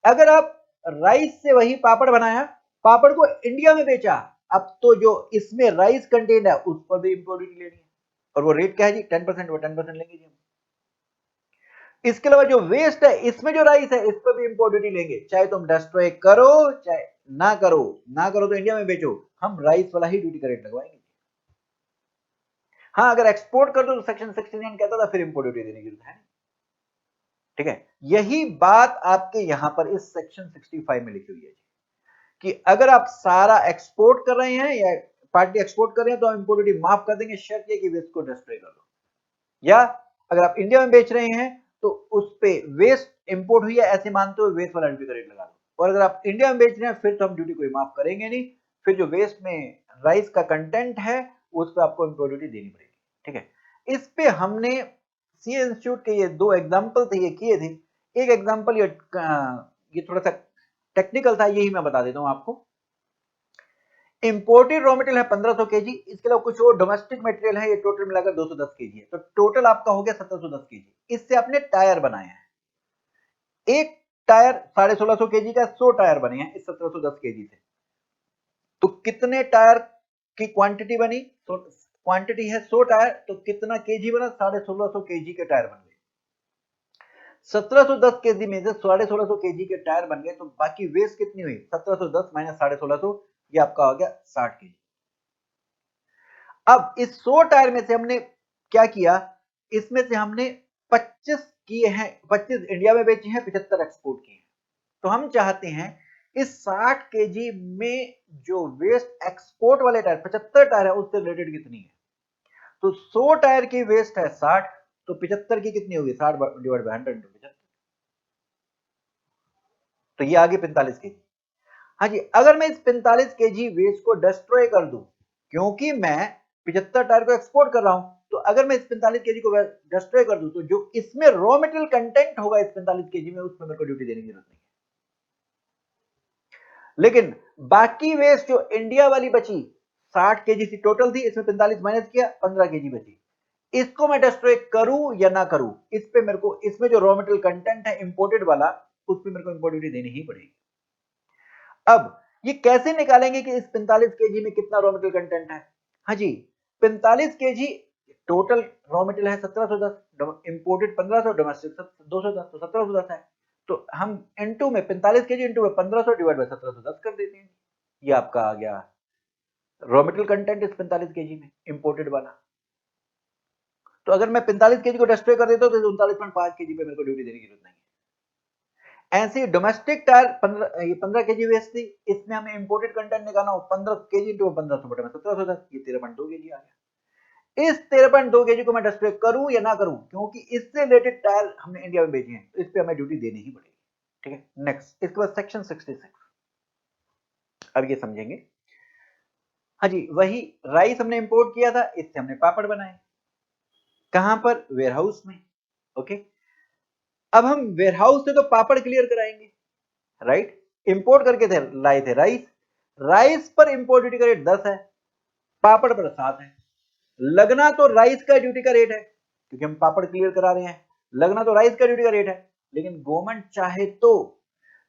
अगर आप राइस से वही पापड़ बनाया, पापड़ को इंडिया में बेचा, अब तो जो इसमें राइस कंटेंट है उस पर भी इंपोर्ट ड्यूटी लेनी है, और वो रेट क्या है जी, 10%, वो 10% लेंगे जी हम। इसके अलावा जो वेस्ट है, इसमें जो राइस है, इस पर भी इंपोर्ट ड्यूटी लेंगे, चाहे तुम डिस्ट्रॉय करो चाहे ना करो, ना करो तो इंडिया में बेचो, हम राइस वाला ही ड्यूटी का रेट लगवाएंगे। हाँ, अगर एक्सपोर्ट कर दो तो सेक्शन 69 कहता था फिर इंपोर्ट ड्यूटी देने की जरूरत है, ठीक है। यही बात आपके यहां पर इस सेक्शन 65 में लिखी हुई है कि अगर आप सारा एक्सपोर्ट कर रहे हैं या पार्टी एक्सपोर्ट कर रहे हैं तो हम इंपोर्ट ड्यूटी माफ कर देंगे, शर्त ये कि वेस्ट को डिस्ट्रॉय कर दो। या अगर आप इंडिया में बेच रहे हैं तो उस पे वेस्ट इंपोर्ट हुई है ऐसे मानते हुए वेस्ट वाला ड्यूटी का रेट लगा दो, और अगर आप इंडिया में बेच रहे हैं फिर तो हम ड्यूटी कोई माफ करेंगे नहीं, फिर जो वेस्ट में राइस का कंटेंट है उस पर आपको इंपोर्ट ड्यूटी देनी पड़ेगी, ठीक है। इस पे हमने सी इंस्टीट्यूट के ये 2 एग्जाम्पल थे, ये किए थे। एक एग्जाम्पल ये थोड़ा सा टेक्निकल था, यही मैं बता देता हूं आपको। इंपोर्टेड रॉ मटेरियल है 1500 केजी, इसके अलावा कुछ और डोमेस्टिक मटेरियल है, ये टोटल मिलाकर 210 केजी है, तो टोटल आपका हो गया 1710 केजी। इससे आपने टायर बनाया है, एक टायर 1650 केजी का 100 टायर बने हैं इस 1710 केजी से। तो कितने टायर की क्वांटिटी बनी? तो क्वांटिटी है 100 टायर, तो कितना केजी बना? 1650 केजी के टायर बन गए। 1710 केजी में से 1650 केजी के टायर बन गए, तो बाकी वेस्ट कितनी हुई? 1710 माइनस 1650, ये आपका हो गया 60 केजी। अब इस 100 टायर में से हमने क्या किया, इसमें से हमने 25 किए हैं, 25 इंडिया में बेचे हैं, 75 एक्सपोर्ट किए हैं। तो हम चाहते हैं इस 60 केजी में जो वेस्ट एक्सपोर्ट वाले टायर 75 टायर है उससे रिलेटेड कितनी है। तो 100 टायर की वेस्ट है 60, तो 75 की कितनी होगी? 60 डिवाइड बाय 100 75, तो ये आ गई 45 केजी। हाँ जी, अगर मैं इस 45 केजी वेस्ट को डिस्ट्रॉय कर दूं, क्योंकि मैं 75 टायर को एक्सपोर्ट कर रहा हूं, तो अगर मैं इस 45 केजी को डिस्ट्रॉय कर दूं, तो जो इसमें रॉ मटेरियल कंटेंट होगा इस 45 केजी में, उसमें मेरे को ड्यूटी देने की जरूरत नहीं है। लेकिन बाकी वेस्ट जो इंडिया वाली बची 60 केजी की टोटल थी, इसमें 45 माइनस किया, 15 केजी बची, इसको मैं डिस्ट्रॉय करूं या ना करूं, इस पे मेरे को, इसमें जो रॉ मटेरियल कंटेंट है इंपोर्टेड वाला, उस पे मेरे को इंपोर्ट ड्यूटी देनी ही पड़ेगी। अब ये कैसे निकालेंगे कि इस 45 केजी में कितना रॉ मटेरियल कंटेंट है? हाँ जी, 45 केजी टोटल रॉ मटेरियल है 1710, इंपोर्टेड 1500, डोमेस्टिक 210, तो 1710 है। तो हम इनटू में 45 केजी इनटू में 1500 डिवाइड बाय 1710 कर देते हैं। ये आपका आ गया रॉ मटेरियल कंटेंट इस 45 केजी में इंपोर्टेड वाला। तो अगर मैं 45 केजी को डिस्ट्रॉय कर देता हूं तो 39.5 केजी पे मेरे को ड्यूटी देने की जरूरत नहीं है। ऐसे डोमेस्टिक टायर 15 केजी वेस्ट थी, इसमें हमें इंपोर्टेड कंटेंट निकालना हो, 15 केजी इंटू 1500 बटे 1710, ये 13.2 केजी आ गया। इस 13.2 केजी को मैं डिस्प्ले करूं या ना करूं, क्योंकि इससे रिलेटेड टायर हमने इंडिया में बेचे हैं, तो इस पे हमें ड्यूटी देनी ही पड़ेगी। ठीक है, नेक्स्ट, इसके बाद सेक्शन 66, अब ये समझेंगे। हाँ जी, वही राइस हमने इंपोर्ट किया था, इससे हमने पापड़ बनाए, कहां पर? वेयरहाउस में। ओके, अब हम वेयरहाउस से तो पापड़ क्लियर कराएंगे, राइट? इंपोर्ट करके थे, लाए थे राइस, राइस पर इंपोर्ट ड्यूटी का रेट 10 है, पापड़ पर 7 है। लगना तो राइस का ड्यूटी का रेट है, क्योंकि हम पापड़ क्लियर करा रहे हैं, लगना तो राइस का ड्यूटी का रेट है, लेकिन गवर्नमेंट चाहे तो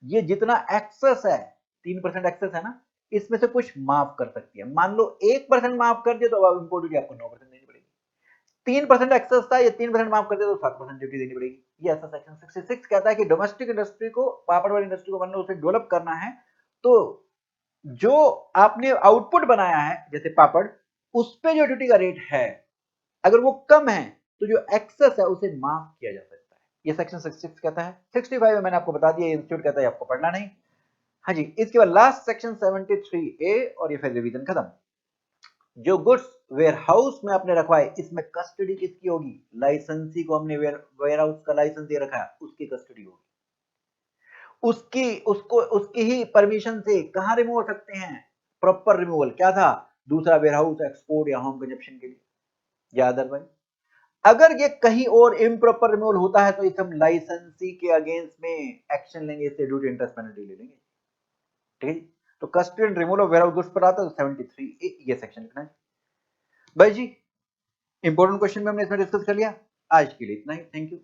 ये जितना एक्सेस है, 3% एक्सेस है ना, इसमें से कुछ माफ कर सकती है। मान लो 1% माफ कर दिया, तो अब इंपोर्ट ड्यूटी आपको 9% देनी पड़ेगी। 3% एक्सेस था, ये 3% माफ कर दिया तो 7% ड्यूटी देनी पड़ेगी। ये ऐसा सेक्शन 66 कहता है कि डोमेस्टिक इंडस्ट्री को, पापड़ वाली इंडस्ट्री को, मान लो उसे डेवलप करना है, तो जो आपने आउटपुट बनाया है जैसे पापड़, उस पे जो ड्यूटी का रेट है, अगर वो कम है, तो जो एक्सेस है उसे माफ किया जा सकता है। ये सेक्शन 66 कहता है। 65 में मैंने आपको बता दिया, इंस्टीट्यूट कहता है आपको पढ़ना नहीं। हाँ जी, इसके बाद लास्ट सेक्शन 73A, और ये फिर रिवीजन खत्म। जो गुड्स वेयरहाउस में आपने रखवाए, इसमें कस्टडी किसकी होगी? लाइसेंसी को हमने वेयरहाउस का लाइसेंस दे रखा है, उसकी कस्टडी होगी, उसकी ही परमिशन से कहां रिमूव हो सकते हैं? प्रॉपर रिमूवल क्या था? दूसरा वेयरहाउस, एक्सपोर्ट या होम कंजप्शन के लिए, या अदरवाइज। अगर ये कहीं और इम्प्रॉपर रिमूवल होता है, तो इसे हम लाइसेंसी के अगेंस्ट में एक्शन लेंगे, इससे ड्यूटी इंटरेस्ट पेनल्टी ले लेंगे। ठीक है जी, तो custody and removal of warehouse goods पर आता है, तो 73A ये सेक्शन लिखना है भाई जी। इंपॉर्टेंट क्वेश्चन में हमने इसमें डिस्कस कर लिया। आज के लिए इतना ही, थैंक यू।